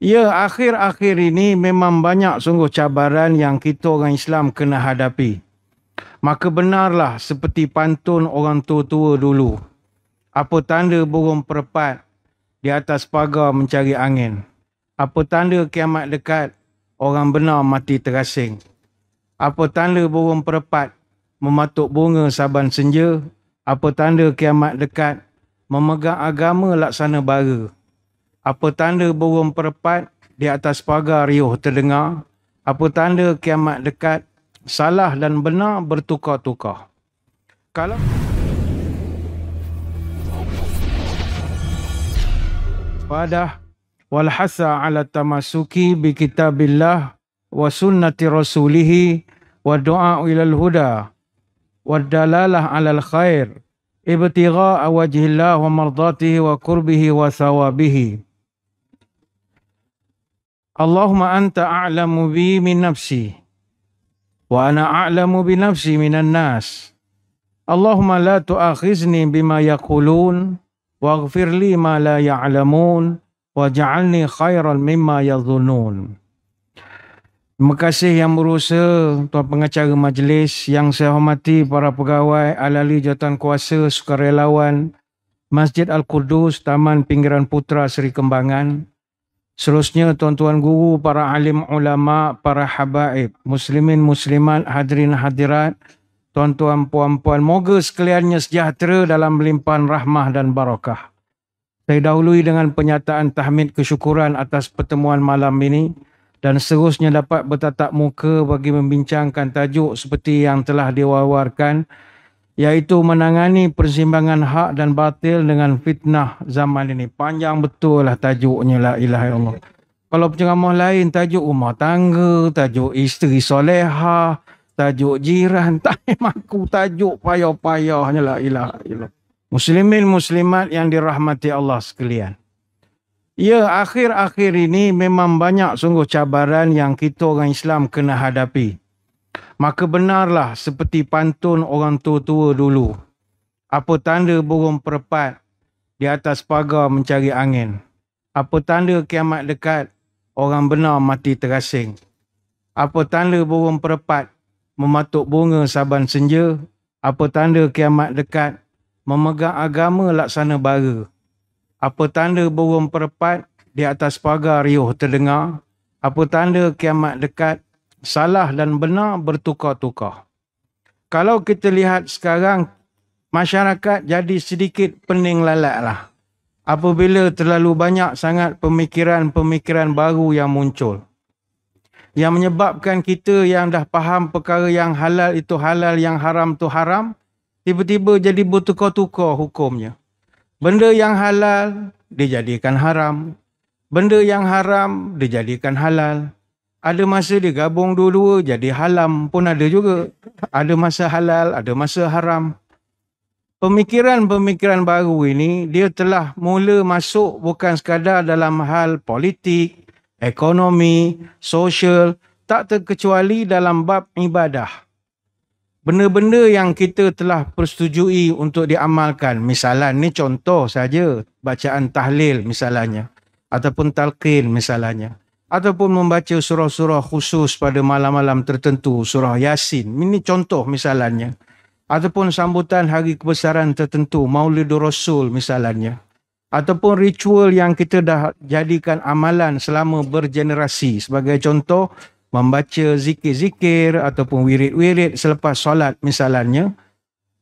Ya, akhir-akhir ini memang banyak sungguh cabaran yang kita orang Islam kena hadapi. Maka benarlah seperti pantun orang tua-tua dulu. Apa tanda burung perpat di atas pagar mencari angin? Apa tanda kiamat dekat? Orang benar mati terasing. Apa tanda burung perpat mematuk bunga saban senja? Apa tanda kiamat dekat? Memegang agama laksana bara. Apa tanda burung perpat di atas pagar riuh terdengar? Apa tanda kiamat dekat? Salah dan benar bertukar-tukar. Kalau padah wal hasa ala tamasuki bi kitabillah wa sunnati rasulih wa du'a ilal huda wa dalalah alal khair ibtigha'a wajhillah wa mardatihi wa qurbihi wa thawabihi. Allahumma anta a'lamu bi min nafsi wa ana a'lamu bi nafsi minan nas. Allahumma la tu'akhizni bima yaqulun waghfir li ma la ya'lamun waj'alni khairan mimma yadhunnun. Terima kasih yang berusaha, Tuan Pengacara Majlis, yang saya hormati para pegawai, ahli jawatan kuasa, sukarelawan Masjid Al-Qudus, Taman Pinggiran Putra Seri Kembangan. Seterusnya tuan-tuan guru, para alim ulama, para habaib, muslimin muslimat, hadirin hadirat, tuan-tuan puan-puan, moga sekaliannya sejahtera dalam limpahan rahmah dan barakah. Saya dahului dengan penyataan tahmid kesyukuran atas pertemuan malam ini dan seterusnya dapat bertatap muka bagi membincangkan tajuk seperti yang telah diwawarkan, iaitu menangani persimbangan hak dan batil dengan fitnah zaman ini. Panjang betul lah tajuknya, la ilaha illallah. Kalau penceramah lain tajuk rumah tangga, tajuk isteri solehah, tajuk jiran, tak aku tajuk payah-payahnya, la ilaha illallah. Muslimin muslimat yang dirahmati Allah sekalian. Ya, akhir-akhir ini memang banyak sungguh cabaran yang kita orang Islam kena hadapi. Maka benarlah seperti pantun orang tua-tua dulu. Apa tanda burung perpat di atas pagar mencari angin? Apa tanda kiamat dekat? Orang benar mati terasing. Apa tanda burung perpat mematuk bunga saban senja? Apa tanda kiamat dekat? Memegang agama laksana bara. Apa tanda burung perpat di atas pagar riuh terdengar? Apa tanda kiamat dekat? Salah dan benar bertukar-tukar. Kalau kita lihat sekarang, masyarakat jadi sedikit pening lalat lah. Apabila terlalu banyak sangat pemikiran-pemikiran baru yang muncul. Yang menyebabkan kita yang dah faham perkara yang halal itu halal, yang haram itu haram, tiba-tiba jadi bertukar-tukar hukumnya. Benda yang halal dijadikan haram. Benda yang haram dijadikan halal. Ada masa dia gabung dua-dua jadi halam pun ada juga. Ada masa halal, ada masa haram. Pemikiran-pemikiran baru ini dia telah mula masuk bukan sekadar dalam hal politik, ekonomi, sosial, tak terkecuali dalam bab ibadah. Benda-benda yang kita telah persetujui untuk diamalkan. Misalnya, ni contoh saja, bacaan tahlil misalnya. Ataupun talqin misalnya. Ataupun membaca surah-surah khusus pada malam-malam tertentu, surah Yasin. Ini contoh misalnya. Ataupun sambutan hari kebesaran tertentu, Maulidur Rasul misalnya. Ataupun ritual yang kita dah jadikan amalan selama bergenerasi. Sebagai contoh, membaca zikir-zikir ataupun wirid-wirid selepas solat misalnya,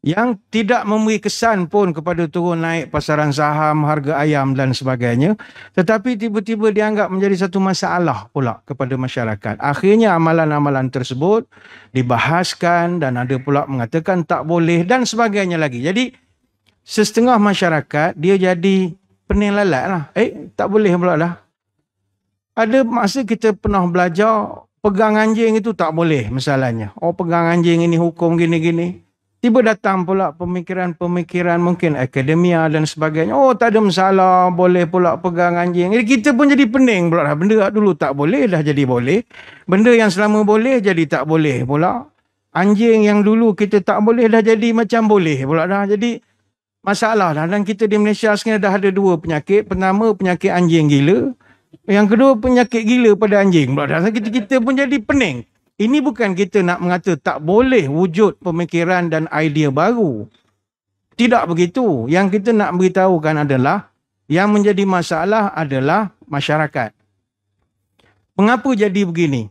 yang tidak memberi kesan pun kepada turun naik pasaran saham, harga ayam dan sebagainya, tetapi tiba-tiba dianggap menjadi satu masalah pula kepada masyarakat. Akhirnya amalan-amalan tersebut dibahaskan dan ada pula mengatakan tak boleh dan sebagainya lagi. Jadi setengah masyarakat dia jadi pening lalat lah. Tak boleh pula dah. Ada masa kita pernah belajar pegang anjing itu tak boleh misalnya. Oh, pegang anjing ini hukum gini-gini. Tiba datang pula pemikiran-pemikiran mungkin akademia dan sebagainya. Oh, tak ada masalah, boleh pula pegang anjing. Jadi kita pun jadi pening pula dah. Benda dulu tak boleh dah jadi boleh. Benda yang selama boleh jadi tak boleh pula. Anjing yang dulu kita tak boleh dah jadi macam boleh pula dah. Jadi masalah dah. Dan kita di Malaysia sekarang dah ada dua penyakit. Pertama, penyakit anjing gila. Yang kedua, penyakit gila pada anjing. Kita pun jadi pening. Ini bukan kita nak mengata tak boleh wujud pemikiran dan idea baru. Tidak begitu. Yang kita nak beritahukan adalah yang menjadi masalah adalah masyarakat. Mengapa jadi begini?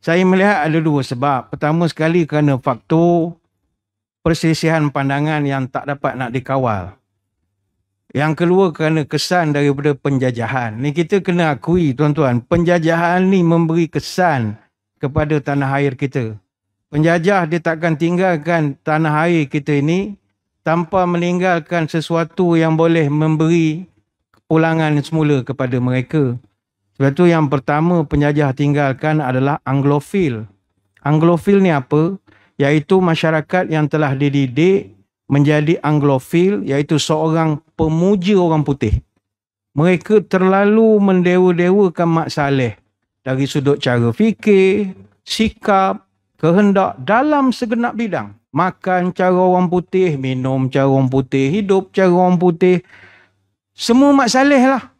Saya melihat ada dua sebab. Pertama sekali kerana faktor perselisihan pandangan yang tak dapat nak dikawal. Yang kedua kerana kesan daripada penjajahan. Ni kita kena akui tuan-tuan, penjajahan ni memberi kesan kepada tanah air kita. Penjajah dia takkan tinggalkan tanah air kita ini tanpa meninggalkan sesuatu yang boleh memberi kepulangan semula kepada mereka. Sebab itu yang pertama penjajah tinggalkan adalah Anglofil. Anglofil ni apa? Iaitu masyarakat yang telah dididik menjadi Anglofil, iaitu seorang pemuja orang putih. Mereka terlalu mendewa-dewakan Mak Saleh dari sudut cara fikir, sikap, kehendak dalam segenap bidang. Makan cara orang putih, minum cara orang putih, hidup cara orang putih. Semua Mak Saleh lah.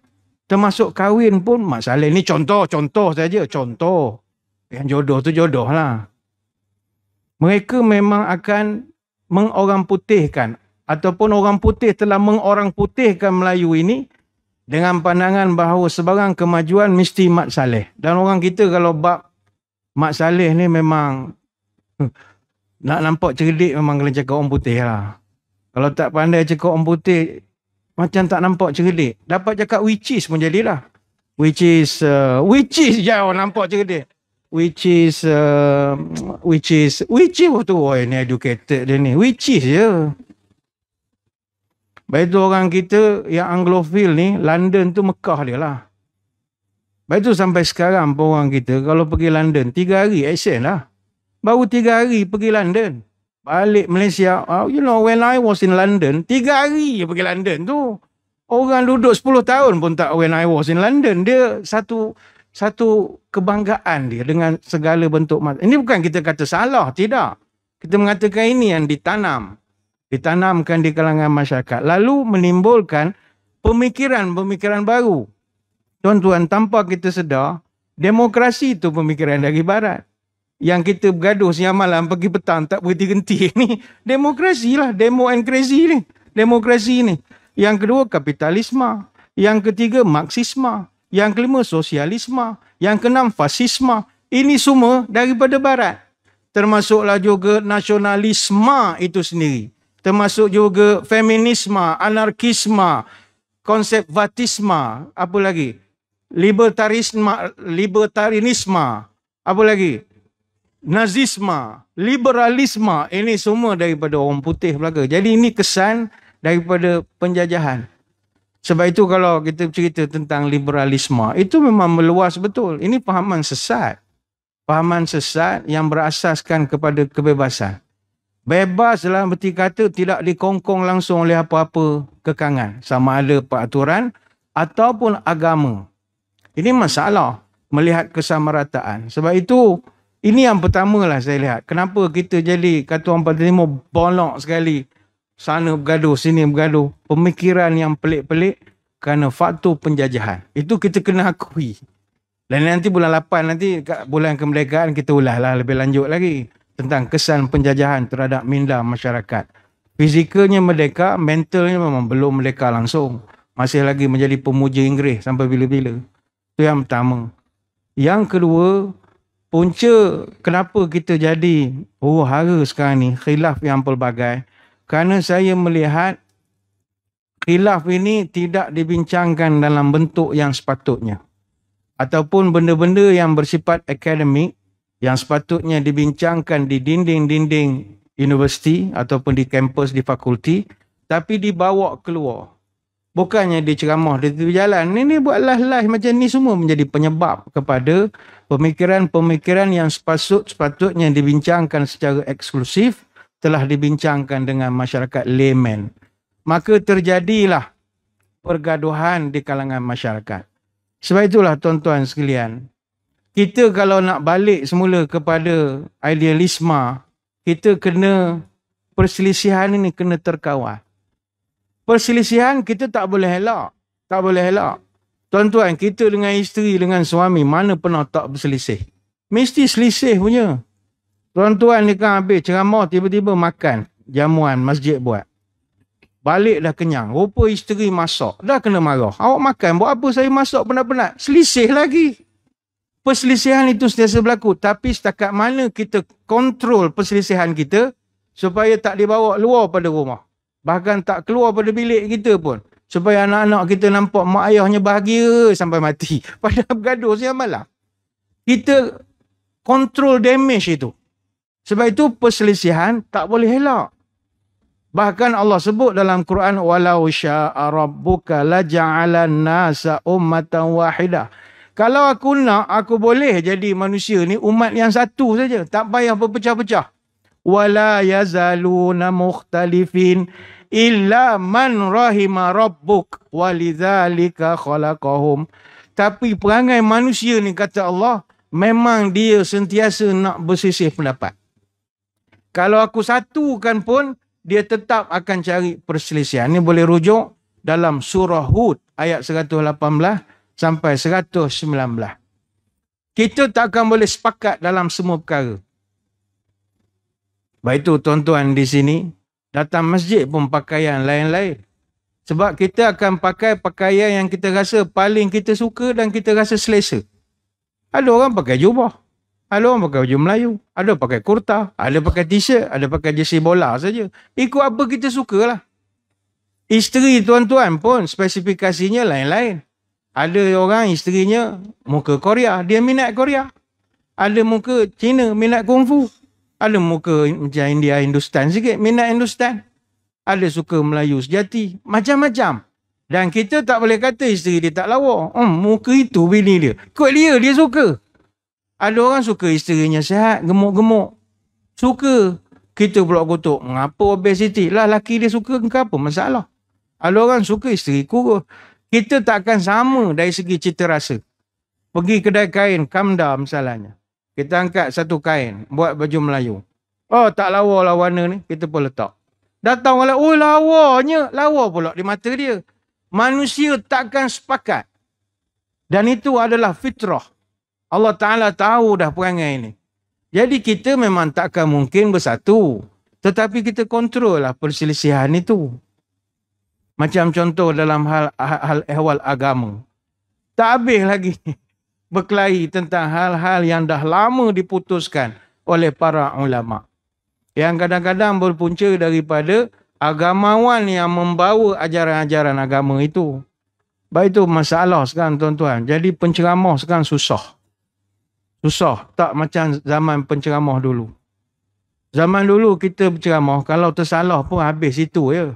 Termasuk kahwin pun Mak Saleh. Ni contoh saja, contoh. Yang jodoh tu jodoh lah. Mereka memang akan mengorang putihkan ataupun orang putih telah mengorang putihkan Melayu ini dengan pandangan bahawa sebarang kemajuan mesti Mat Saleh. Dan orang kita kalau bab Mat Saleh ni memang nak nampak cerdik memang kena cakap orang putih lah. Kalau tak pandai cakap orang putih macam tak nampak cerdik. Dapat cakap which is pun jadilah. Which is jauh nampak cerdik. Which is tu ni educated dia ni. Which is je. Baik tu orang kita yang Anglofil ni, London tu Mekah dia lah. Baik tu sampai sekarang pun orang kita kalau pergi London 3 hari action lah. Baru 3 hari pergi London. Balik Malaysia, when I was in London, 3 hari je pergi London tu. Orang duduk 10 tahun pun tak when I was in London. Dia satu kebanggaan dia dengan segala bentuk. Ini bukan kita kata salah, tidak. Kita mengatakan ini yang ditanamkan di kalangan masyarakat. Lalu menimbulkan pemikiran-pemikiran baru. Tuan-tuan, tanpa kita sedar, demokrasi itu pemikiran dari Barat. Yang kita bergaduh siang malam, pagi petang, tak berhenti-henti ni. Demokrasi lah, demokrasi ni. Yang kedua, kapitalisme. Yang ketiga, Marxisme. Yang kelima, sosialisme. Yang keenam, fasisme. Ini semua daripada Barat. Termasuklah juga nasionalisme itu sendiri. Termasuk juga feminisme, anarkisme, konservatisme. Apa lagi? Libertarianisme. Apa lagi? Nazisme, liberalisme. Ini semua daripada orang putih belaka. Jadi ini kesan daripada penjajahan. Sebab itu kalau kita cerita tentang liberalisme, itu memang meluas betul. Ini fahaman sesat. Fahaman sesat yang berasaskan kepada kebebasan. Bebas dalam berti kata tidak dikongkong langsung oleh apa-apa kekangan. Sama ada peraturan ataupun agama. Ini masalah melihat kesamarataan. Sebab itu, ini yang pertama lah saya lihat. Kenapa kita jadi, kata orang Pantai Timur, bolok sekali. Sana bergaduh, sini bergaduh. Pemikiran yang pelik-pelik kerana faktor penjajahan. Itu kita kena akui. Dan nanti bulan 8, nanti bulan kemerdekaan kita ulaslah lebih lanjut lagi. Tentang kesan penjajahan terhadap minda masyarakat. Fizikalnya merdeka, mentalnya memang belum merdeka langsung. Masih lagi menjadi pemuja Inggeris sampai bila-bila. Itu yang pertama. Yang kedua, punca kenapa kita jadi huru-hara sekarang ni, khilaf yang pelbagai. Kerana saya melihat khilaf ini tidak dibincangkan dalam bentuk yang sepatutnya. Ataupun benda-benda yang bersifat akademik yang sepatutnya dibincangkan di dinding-dinding universiti ataupun di kampus, di fakulti, tapi dibawa keluar. Bukannya diceramah di tepi jalan. Ini buat live macam ni semua menjadi penyebab kepada pemikiran-pemikiran yang sepatutnya dibincangkan secara eksklusif telah dibincangkan dengan masyarakat layman. Maka terjadilah pergaduhan di kalangan masyarakat. Sebab itulah tuan-tuan sekalian, kita kalau nak balik semula kepada idealisme, kita kena, perselisihan ini kena terkawal. Perselisihan kita tak boleh elak. Tak boleh elak. Tuan-tuan, kita dengan isteri, dengan suami, mana pernah tak berselisih? Mesti selisih punya. Tuan-tuan ni kan habis ceramah, tiba-tiba makan jamuan masjid buat. Balik dah kenyang. Rupa isteri masak. Dah kena marah. Awak makan, buat apa saya masak penat-penat? Selisih lagi. Perselisihan itu sentiasa berlaku. Tapi setakat mana kita kontrol perselisihan kita supaya tak dibawa luar pada rumah. Bahkan tak keluar pada bilik kita pun. Supaya anak-anak kita nampak mak ayahnya bahagia sampai mati. Padahal bergaduh siang malam. Kita kontrol damage itu. Sebab itu perselisihan tak boleh elak. Bahkan Allah sebut dalam Quran, walau syaa rabbuka laja'alan nasa ummatan wahidah. Kalau aku nak, aku boleh jadi manusia ni umat yang satu saja, tak payah berpecah-pecah. Wala yazaluna mukhtalifin illa man rahima rabbuk walidzalika khalaqahum. Tapi perangai manusia ni, kata Allah, memang dia sentiasa nak bersisih pendapat. Kalau aku satukan pun, dia tetap akan cari perselisihan. Ini boleh rujuk dalam surah Hud ayat 118 sampai 119. Kita tak akan boleh sepakat dalam semua perkara. Baik itu tuan-tuan di sini, datang masjid pun pakaian lain-lain. Sebab kita akan pakai pakaian yang kita rasa paling kita suka dan kita rasa selesa. Ada orang pakai jubah. Ada orang pakai baju Melayu, ada pakai kurta, ada pakai t-shirt, ada pakai jersey bola saja. Ikut apa kita sukalah. Isteri tuan-tuan pun spesifikasinya lain-lain. Ada orang isterinya muka Korea, dia minat Korea. Ada muka Cina, minat kungfu. Ada muka macam India, Hindustan sikit, minat Hindustan. Ada suka Melayu sejati, macam-macam. Dan kita tak boleh kata isteri dia tak lawa. Muka itu bini dia. Ikut dia suka. Ada orang suka isterinya sihat, gemuk-gemuk. Suka. Kita pula kutuk. Mengapa obesiti? Lah, laki dia suka ke apa? Masalah. Ada orang suka isteri kurus. Kita takkan sama dari segi cita rasa. Pergi kedai kain, Kamda misalnya. Kita angkat satu kain, buat baju Melayu. Oh, tak lawa lah warna ni. Kita pun letak. Datang orang, oh lawanya. Lawa pula di mata dia. Manusia takkan sepakat. Dan itu adalah fitrah. Allah Ta'ala tahu dah perangai ini. Jadi kita memang takkan mungkin bersatu. Tetapi kita kontrol lah perselisihan itu. Macam contoh dalam hal ehwal agama. Tak habis lagi berkelahi tentang hal-hal yang dah lama diputuskan oleh para ulama. Yang kadang-kadang berpunca daripada agamawan yang membawa ajaran-ajaran agama itu. Baik itu masalah sekarang tuan-tuan. Jadi penceramah sekarang susah. Susah. Tak macam zaman penceramah dulu. Zaman dulu kita berceramah, kalau tersalah pun habis itu ya.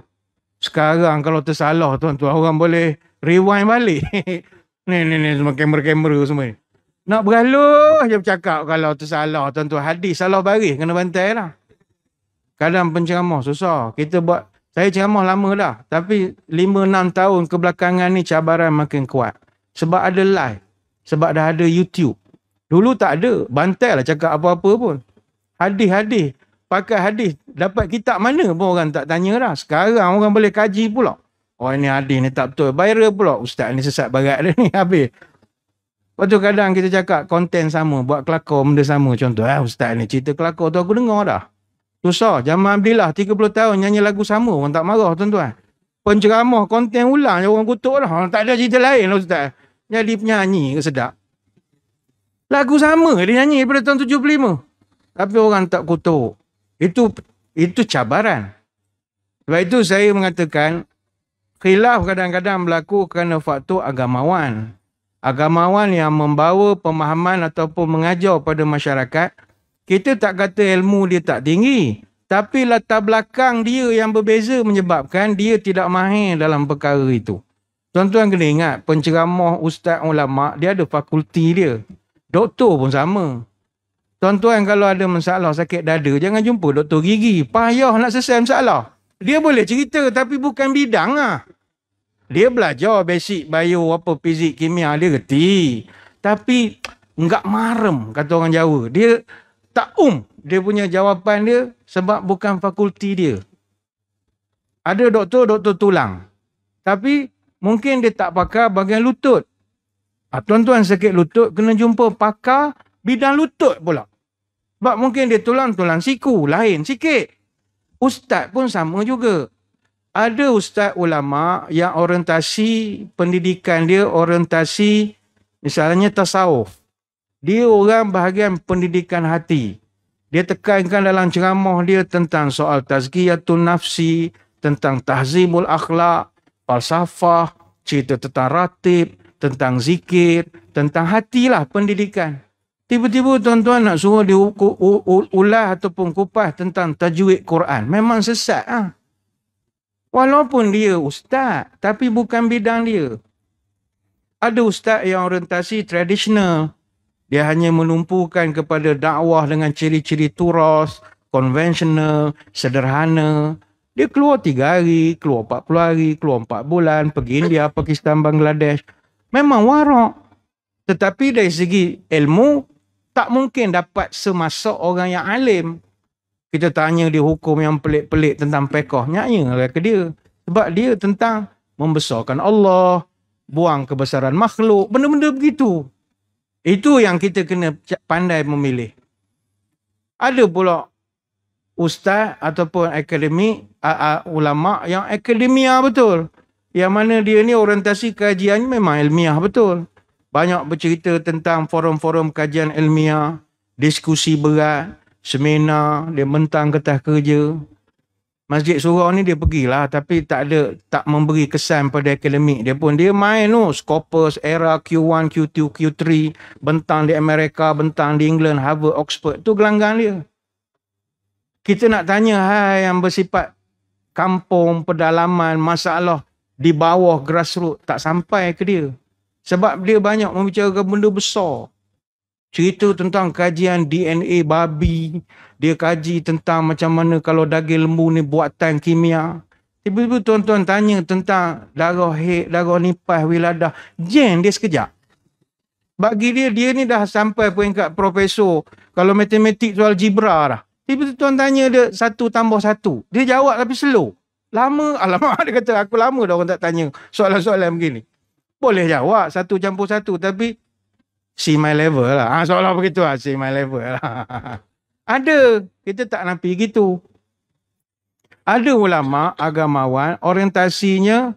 Sekarang kalau tersalah tuan-tuan, orang boleh rewind balik. ni semua kamera-kamera semua. Nak bergaluh je bercakap kalau tersalah tuan-tuan. Hadis salah baris kena bantai lah. Kadang penceramah susah. Saya ceramah lama dah. Tapi 5-6 tahun kebelakangan ni cabaran makin kuat. Sebab ada live. Sebab dah ada YouTube. Dulu tak ada. Bantai lah cakap apa-apa pun. Hadis-hadis. Pakai hadis. Dapat kitab mana pun orang tak tanya dah. Sekarang orang boleh kaji pula. Oh ini hadis ni tak betul. Viral pula. Ustaz ni sesat barat dia ni. Habis. Lepas tu kadang kita cakap konten sama. Buat kelakar benda sama. Contoh ustaz ni cerita kelakar tu aku dengar dah. Susah. Zaman Abdillah 30 tahun nyanyi lagu sama. Orang tak marah tuan-tuan. Penceramah konten ulang. Orang kutuk dah. Orang tak ada cerita lain lah ustaz. Jadi penyanyi ke sedap. Lagu sama dia nyanyi daripada tahun 75. Tapi orang tak kutuk. Itu cabaran. Sebab itu saya mengatakan khilaf kadang-kadang berlaku kerana faktor agamawan. Agamawan yang membawa pemahaman ataupun mengajar pada masyarakat. Kita tak kata ilmu dia tak tinggi. Tapi latar belakang dia yang berbeza menyebabkan dia tidak mahir dalam perkara itu. Tuan-tuan kena ingat, penceramah, ustaz, ulama, dia ada fakulti dia. Doktor pun sama. Tuan-tuan kalau ada masalah sakit dada, jangan jumpa doktor gigi. Payah nak selesai masalah. Dia boleh cerita tapi bukan bidang lah. Dia belajar basic bio, fizik, kimia, dia reti. Tapi enggak marem, kata orang Jawa. Dia tak dia punya jawapan dia sebab bukan fakulti dia. Ada doktor tulang. Tapi mungkin dia tak pakar bahagian lutut. Tuan-tuan sakit lutut, kena jumpa pakar bidang lutut pula. Sebab mungkin dia tulang siku, lain sikit. Ustaz pun sama juga. Ada ustaz ulama yang orientasi pendidikan dia, orientasi misalnya tasawuf. Dia orang bahagian pendidikan hati. Dia tekankan dalam ceramah dia tentang soal tazkiyatun nafsi, tentang tahzibul akhlak, falsafah, cerita tentang ratib, tentang zikir, tentang hatilah pendidikan. Tiba-tiba tuan-tuan nak suruh dia ulas ataupun kupas tentang tajwid Quran. Memang sesat. Walaupun dia ustaz, tapi bukan bidang dia. Ada ustaz yang orientasi tradisional. Dia hanya menumpukan kepada dakwah dengan ciri-ciri turas, konvensional, sederhana. Dia keluar 3 hari, keluar 40 hari, keluar 4 bulan, pergi India, Pakistan, Bangladesh. Memang warak. Tetapi dari segi ilmu, tak mungkin dapat semasuk orang yang alim. Kita tanya dia hukum yang pelik-pelik tentang fiqh, nyanya ke dia. Sebab dia tentang membesarkan Allah, buang kebesaran makhluk, benda-benda begitu. Itu yang kita kena pandai memilih. Ada pula ustaz ataupun akademik, ulama yang akademia betul. Yang mana dia ni orientasi kajiannya memang ilmiah betul. Banyak bercerita tentang forum-forum kajian ilmiah, diskusi berat, seminar, dia mentang ketah kerja. Masjid Surau ni dia pergilah tapi tak memberi kesan pada akademik. Dia main Scopus, ERA, Q1, Q2, Q3, bentang di Amerika, bentang di England, Harvard, Oxford. Tu gelanggang dia. Kita nak tanya yang bersifat kampung, pedalaman, masalah di bawah grassroots, tak sampai ke dia. Sebab dia banyak membicarakan benda besar. Cerita tentang kajian DNA babi. Dia kaji tentang macam mana kalau daging lembu ni buatan kimia. Tiba-tiba tuan-tuan tanya tentang darah haid, darah nifas, wiladah. Jen dia sekejap. Bagi dia ni dah sampai peringkat profesor. Kalau matematik tu algebra dah. Tiba-tiba tuan tanya dia 1 tambah 1. Dia jawab tapi slow. Lama, alamak dia kata aku lama dah orang tak tanya soalan-soalan begini. Boleh jawab 1 campur 1 tapi see my level lah. Soalan begitu lah, see my level lah. Ada, kita tak nafi gitu. Ada ulama, agamawan, orientasinya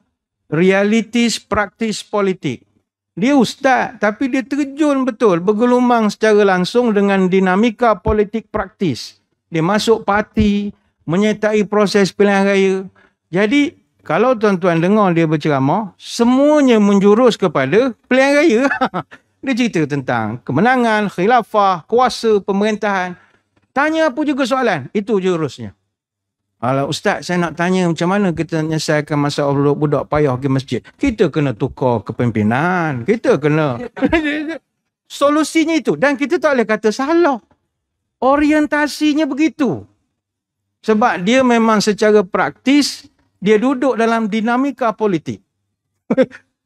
realitis praktis politik. Dia ustaz, tapi dia terjun betul, bergelumang secara langsung dengan dinamika politik praktis. Dia masuk parti, menyertai proses pilihan raya. Jadi, kalau tuan-tuan dengar dia berceramah, semuanya menjurus kepada pilihan raya. Dia cerita tentang kemenangan, khilafah, kuasa, pemerintahan. Tanya apa juga soalan, itu jurusnya. Kalau ustaz, saya nak tanya macam mana kita menyelesaikan masalah budak payah pergi masjid. Kita kena tukar kepimpinan. Kita kena. Solusinya itu. Dan kita tak boleh kata salah. Orientasinya begitu. Sebab dia memang secara praktis, dia duduk dalam dinamika politik.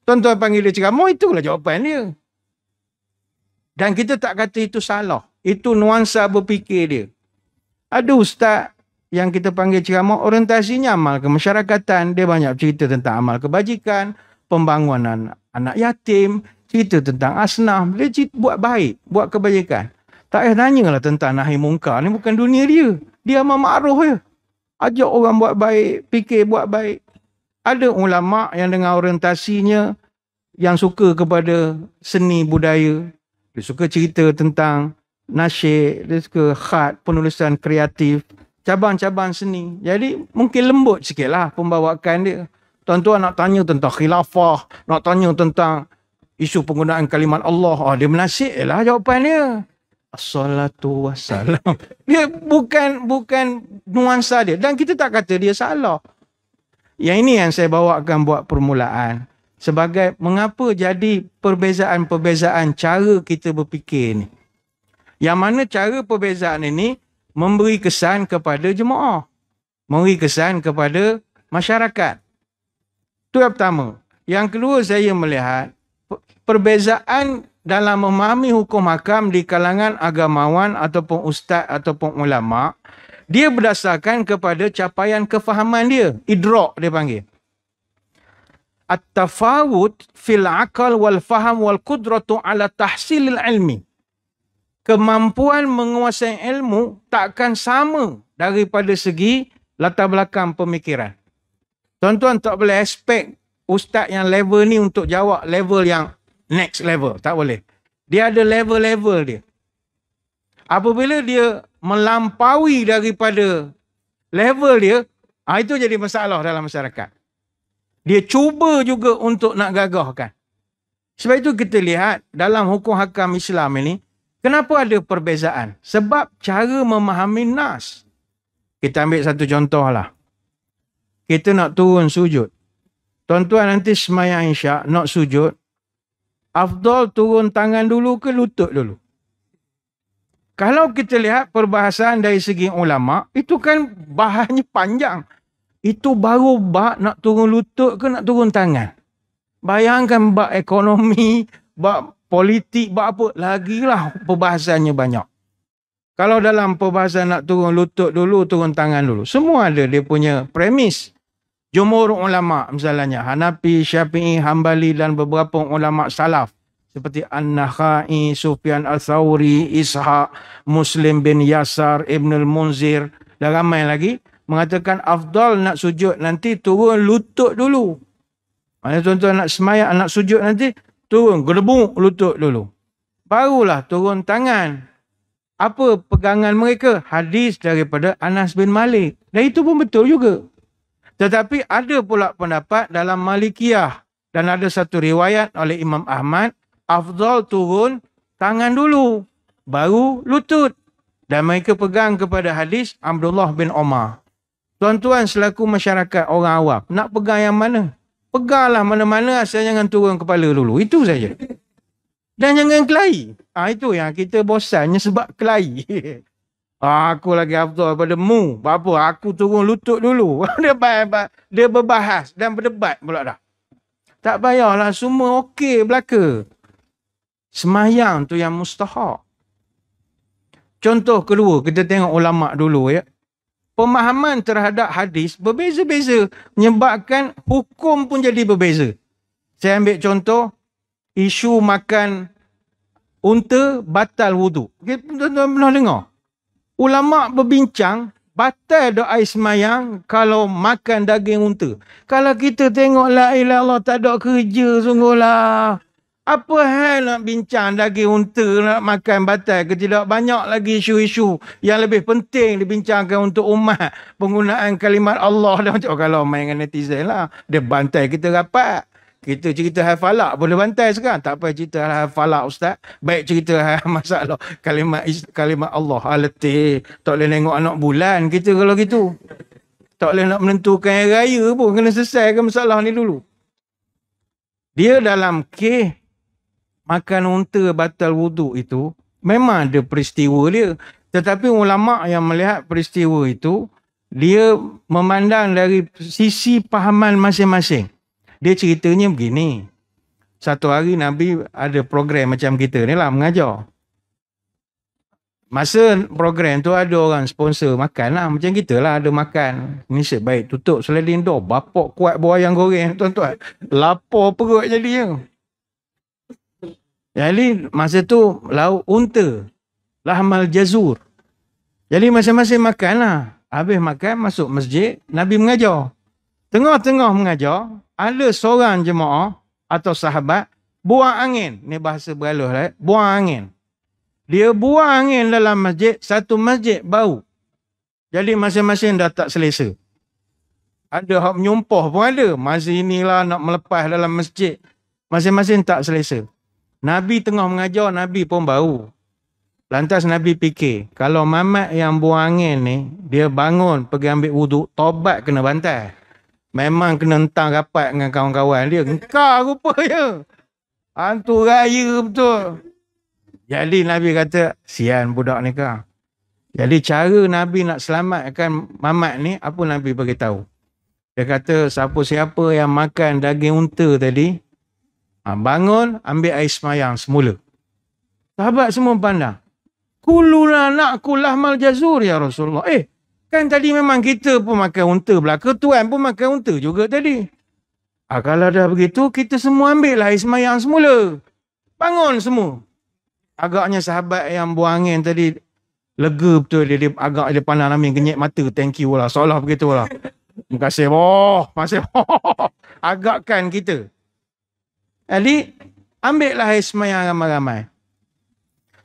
Tuan-tuan panggil dia ceramah, itulah jawapan dia. Dan kita tak kata itu salah. Itu nuansa berfikir dia. Ada ustaz yang kita panggil ceramah, orientasinya amal kemasyarakatan. Dia banyak cerita tentang amal kebajikan, pembangunan anak yatim, cerita tentang asnaf. Dia cerita, buat baik, buat kebajikan. Tak payah tanyalah tentang nahi mungkar. Ni bukan dunia dia. Dia amar ma'ruf je. Ajak orang buat baik, fikir buat baik. Ada ulama yang dengan orientasinya yang suka kepada seni budaya. Dia suka cerita tentang nasyid, dia suka khat, penulisan kreatif, cabang-cabang seni. Jadi mungkin lembut sikit lah pembawakan dia. Tuan-tuan nak tanya tentang khilafah, nak tanya tentang isu penggunaan kalimat Allah. Dia menasik lah jawapan dia. Assalatu wassalam. Dia bukan nuansa dia. Dan kita tak kata dia salah. Yang ini yang saya bawakan buat permulaan. Sebagai mengapa jadi perbezaan-perbezaan cara kita berfikir ni. Yang mana cara perbezaan ini memberi kesan kepada jemaah. Memberi kesan kepada masyarakat. Itu yang pertama. Yang kedua saya melihat perbezaan dalam memahami hukum hakam di kalangan agamawan ataupun ustaz ataupun ulama. Dia berdasarkan kepada capaian kefahaman dia. Idrak dia panggil. at-tafawut fil aqal wal faham wal qudratu ala tahsilil ilmi. Kemampuan menguasai ilmu takkan sama daripada segi latar belakang pemikiran. Tuan-tuan tak boleh expect ustaz yang level ni untuk jawab level yang next level. Tak boleh. Dia ada level-level dia. Apabila dia melampaui daripada level dia, itu jadi masalah dalam masyarakat. Dia cuba juga untuk nak gagahkan. Sebab itu kita lihat dalam hukum hakam Islam ini, kenapa ada perbezaan? Sebab cara memahami nas. Kita ambil satu contoh lah. Kita nak turun sujud. Tuan-tuan nanti semayang isyak, nak sujud. Afdal turun tangan dulu ke lutut dulu? Kalau kita lihat perbahasan dari segi ulama, itu kan bahannya panjang. Itu baru bab nak turun lutut ke nak turun tangan. Bayangkan bab ekonomi, bab politik, bab apa. Lagilah perbahasannya banyak. Kalau dalam perbahasan nak turun lutut dulu, turun tangan dulu. Semua ada dia punya premis. Jumhur ulama misalnya Hanafi, Syafi'i, Hambali dan beberapa ulama salaf seperti An-Nakhai, Sufyan Al-Thawri, Ishaq, Muslim bin Yasar, Ibn Al-Munzir dan ramai lagi mengatakan afdal nak sujud nanti turun lutut dulu. Maksudnya tuan-tuan nak semayang, nak sujud nanti turun gedebuk lutut dulu. Barulah turun tangan. Apa pegangan mereka? Hadis daripada Anas bin Malik. Dan itu pun betul juga. Tetapi ada pula pendapat dalam Malikiyah dan ada satu riwayat oleh Imam Ahmad, afdal turun tangan dulu, baru lutut. Dan mereka pegang kepada hadis Abdullah bin Umar. Tuan-tuan selaku masyarakat orang awam, nak pegang yang mana? Peganglah mana-mana asal jangan turun kepala dulu. Itu saja. Dan jangan kelahi. Itu yang kita bosannya sebab kelahi. Aku lagi afdal daripada mu. Apa? Aku turun lutut dulu. Dia berbahas dan berdebat pula dah. Tak payahlah, semua okey belaka. Semayang tu yang mustahak. Contoh kedua, kita tengok ulama' dulu ya. Pemahaman terhadap hadis berbeza-beza. Menyebabkan hukum pun jadi berbeza. Saya ambil contoh, isu makan unta batal wudu. Tuan-tuan pernah dengar? Ulama' berbincang, batal doa semayang kalau makan daging unta. Kalau kita tengok la ilaha illallah tak ada kerja sungguhlah. Apa hal nak bincang daging unta nak makan batal ke tidak? Banyak lagi isu-isu yang lebih penting dibincangkan untuk umat. Penggunaan kalimat Allah dan macam kalau main dengan netizen lah. Dia bantai kita rapat. Kita cerita hal falak boleh bantai sekarang. Tak payah cerita hal falak ustaz. Baik cerita hal masalah kalimat Allah. Aletih. Tak boleh tengok anak bulan kita kalau gitu. Tak boleh nak menentukan hari raya pun. Kena selesaikan masalah ni dulu. Dia dalam kes makan unta batal wuduk itu. Memang ada peristiwa dia. Tetapi ulama' yang melihat peristiwa itu. Dia memandang dari sisi pahaman masing-masing. Dia ceritanya begini. Satu hari Nabi ada program macam kita ni lah mengajar. Masa program tu ada orang sponsor makan lah. Macam kita lah ada makan. Ni sebaik tutup sliding door. Bapak kuat bawa ayam goreng tuan-tuan. Lapar perut jadinya. Jadi masa tu lauk unta. Lahmal jazur. Jadi masing-masing makan lah. Habis makan masuk masjid. Nabi mengajar. Tengah-tengah mengajar. Ada seorang jemaah atau sahabat buang angin. Ni bahasa berhalus lah. Buang angin. Dia buang angin dalam masjid. Satu masjid bau. Jadi masing-masing dah tak selesa. Ada hak menyumpah pun ada. Masa inilah nak melepas dalam masjid. Masing-masing tak selesa. Nabi tengah mengajar. Nabi pun bau. Lantas Nabi fikir. Kalau mamat yang buang angin ni. Dia bangun pergi ambil wuduk. Tobat kena bantai. Memang kena entang rapat dengan kawan-kawan dia. Engkau rupanya. Hantu raya betul. Jadi Nabi kata, sian budak ni kau. Jadi cara Nabi nak selamatkan mamat ni, apa Nabi beritahu? Dia kata, siapa-siapa yang makan daging unta tadi, bangun, ambil air semayang semula. Sahabat semua pandang. Kuluna na'kulah mal jazur ya Rasulullah. Kan tadi memang kita pun makan unta belaka. Tuan pun makan unta juga tadi. Kalau dah begitu, kita semua ambil lah air semayang semula. Bangun semua. Agaknya sahabat yang buang angin tadi lega betul. Dia agak dia pandang Amin kenyek mata. Thank you lah. Seolah begitu lah. Terima kasih boh. Terima kasih boh. Agakkan kita. Jadi, ambil lah air semayang ramai-ramai.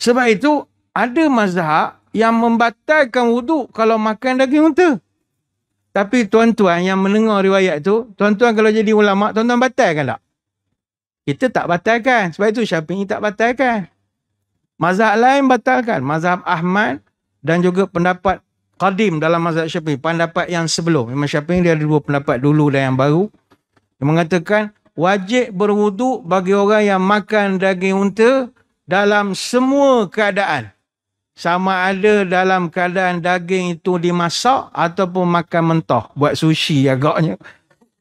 Sebab itu, ada mazhab yang membatalkan wuduk kalau makan daging unta. Tapi tuan-tuan yang mendengar riwayat tu, tuan-tuan kalau jadi ulama, tuan-tuan batalkan tak? Kita tak batalkan. Sebab itu Syafi'i tak batalkan. Mazhab lain batalkan. Mazhab Ahmad dan juga pendapat qadim dalam mazhab Syafi'i. Pendapat yang sebelum. Imam Syafi'i dia ada dua pendapat dulu dan yang baru. Yang mengatakan wajib berwuduk bagi orang yang makan daging unta dalam semua keadaan. Sama ada dalam keadaan daging itu dimasak ataupun makan mentah. Buat sushi agaknya.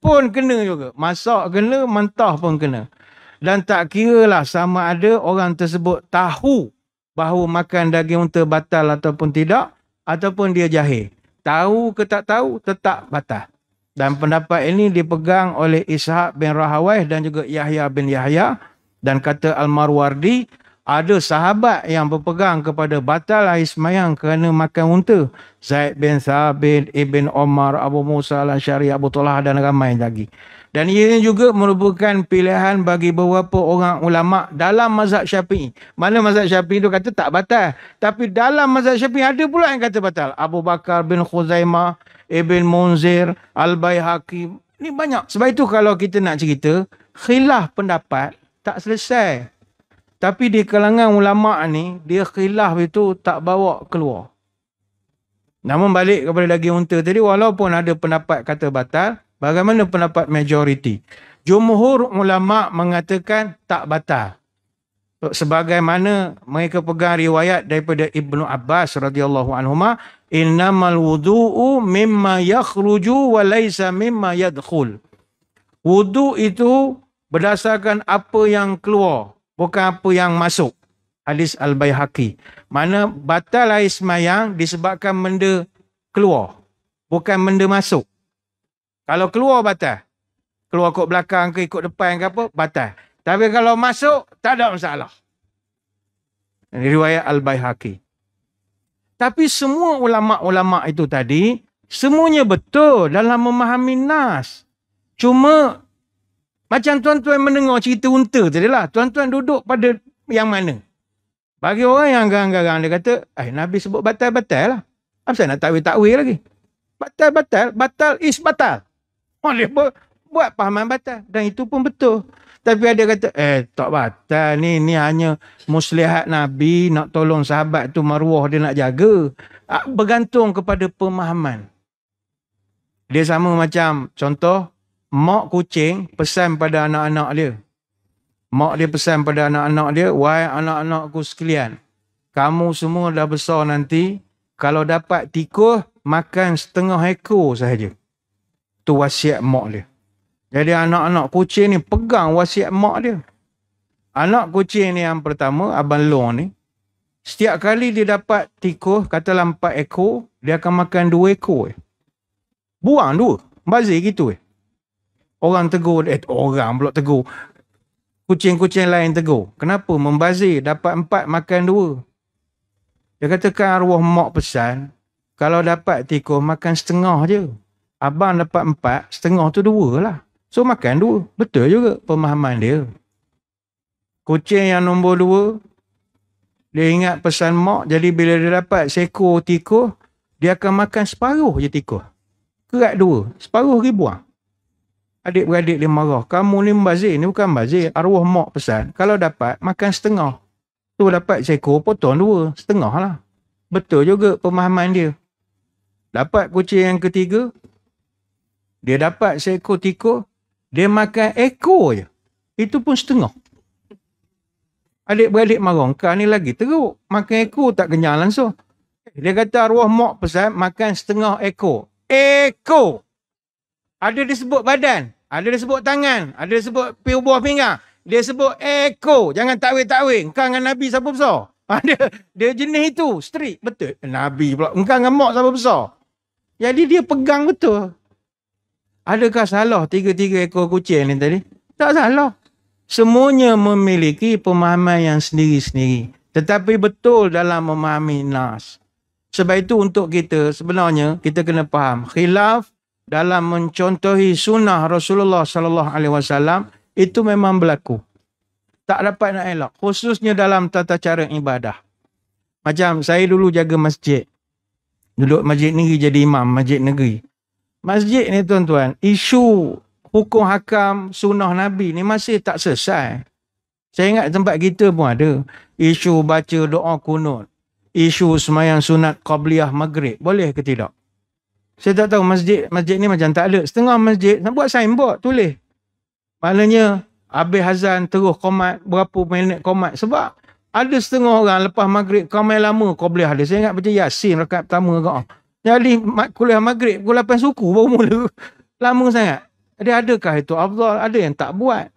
Pun kena juga. Masak kena, mentah pun kena. Dan tak kira lah sama ada orang tersebut tahu bahawa makan daging unta batal ataupun tidak. Ataupun dia jahil. Tahu ke tak tahu, tetap batal. Dan pendapat ini dipegang oleh Ishaq bin Rahawayh dan juga Yahya bin Yahya. Dan kata Al-Marwardi, ada sahabat yang berpegang kepada batal air semayang kerana makan unta. Zaid bin Thabit, Ibn Omar, Abu Musa al-Asy'ari, Abu Talha dan ramai lagi. Dan ia juga merupakan pilihan bagi beberapa orang ulama dalam mazhab Syafi'i. Mana mazhab Syafi'i itu kata tak batal. Tapi dalam mazhab Syafi'i ada pula yang kata batal. Abu Bakar bin Khuzaimah, Ibn Munzir, Al-Baihaqi. Ini banyak. Sebab itu kalau kita nak cerita, khilaf pendapat tak selesai. Tapi di kalangan ulama' ni, dia khilaf itu tak bawa keluar. Namun balik kepada daging unta tadi, walaupun ada pendapat kata batal, bagaimana pendapat majoriti? Jumhur ulama' mengatakan tak batal. Sebagaimana mereka pegang riwayat daripada Ibnu Abbas radhiyallahu anhuma, innamal wudu'u mimma yakhruju wa laysa mimma yadkhul. Wudu' itu berdasarkan apa yang keluar, bukan apa yang masuk. Hadis Al-Baihaqi. Mana batal air semayang disebabkan benda keluar, bukan benda masuk. Kalau keluar batal. Keluar kot belakang ke ikut depan ke apa, batal. Tapi kalau masuk, tak ada masalah. Ini riwayat Al-Baihaqi. Tapi semua ulama'-ulama' itu tadi, semuanya betul dalam memahami nas. Cuma, macam tuan-tuan mendengar cerita unta tadi lah. Tuan-tuan duduk pada yang mana? Bagi orang yang garang-garang, dia kata, Nabi sebut batal-batal lah. Apa nak takwil-takwil lagi? Batal-batal, batal is batal. Dia buat pahaman batal. Dan itu pun betul. Tapi ada kata, tak batal. Ni hanya muslihat Nabi nak tolong sahabat tu maruah dia nak jaga. Bergantung kepada pemahaman. Dia sama macam contoh, mak kucing pesan pada anak-anak dia. Mak dia pesan pada anak-anak dia, wahai anak-anakku sekalian, kamu semua dah besar nanti, kalau dapat tikus, makan setengah ekor sahaja. Itu wasiat mak dia. Jadi anak-anak kucing ni pegang wasiat mak dia. Anak kucing ni yang pertama, Abang Long ni, setiap kali dia dapat tikus, katalah 4 ekor, dia akan makan 2 ekor. Buang 2. Bazir gitu. Orang tegur, orang pula tegur. Kucing-kucing lain tegur. Kenapa membazir? Dapat 4, makan 2. Dia katakan arwah mak pesan, kalau dapat tikus, makan setengah je. Abang dapat 4, setengah tu 2 lah. So makan 2. Betul juga pemahaman dia. Kucing yang nombor 2, dia ingat pesan mak, jadi bila dia dapat seekor tikus, dia akan makan separuh je tikus. Kerat 2, separuh lagi buang. Adik-beradik dia marah. Kamu ni membazir, ni bukan bazir. Arwah mak pesan, kalau dapat, makan setengah. Tu dapat seekor, potong 2, setengah lah. Betul juga pemahaman dia. Dapat kucing yang ketiga, dia dapat seekor tikus, dia makan ekor je. Itu pun setengah. Adik-beradik marah, kau ni lagi teruk. Makan ekor tak kenyang langsung. Dia kata arwah mak pesan, makan setengah ekor. Ekor! Ada disebut badan, ada disebut tangan, ada disebut buah pinggang. Dia sebut ekor. Jangan takwil-takwil. Engkau dengan Nabi siapa besar? Dia jenis itu. Strict. Betul. Nabi pula. Engkau dengan mak siapa besar? Jadi dia pegang betul. Adakah salah 3 ekor kucing ni tadi? Tak salah. Semuanya memiliki pemahaman yang sendiri-sendiri. Tetapi betul dalam memahami nas. Sebab itu untuk kita sebenarnya kita kena faham khilaf dalam mencontohi sunnah Rasulullah sallallahu alaihi wasallam itu memang berlaku. Tak dapat nak elak. Khususnya dalam tata cara ibadah. Macam saya dulu jaga masjid. Duduk masjid negeri jadi imam masjid negeri. Masjid ni tuan-tuan, isu hukum hakam sunnah Nabi ni masih tak selesai. Saya ingat tempat kita pun ada. Isu baca doa kunut. Isu semayang sunat qabliyah maghrib. Boleh ke tidak? Saya tak tahu masjid ni macam tak ada. Setengah masjid nak buat signboard tulis. Maknanya habis azan terus qomat berapa minit qomat. Sebab ada setengah orang lepas maghrib qamai lama qabliyah ada. Saya ingat baca Yasin rakaat pertama ke. Jadi kuliah maghrib pukul 8 suku baru mula. Lama sangat. Jadi adakah itu afdal? Ada yang tak buat.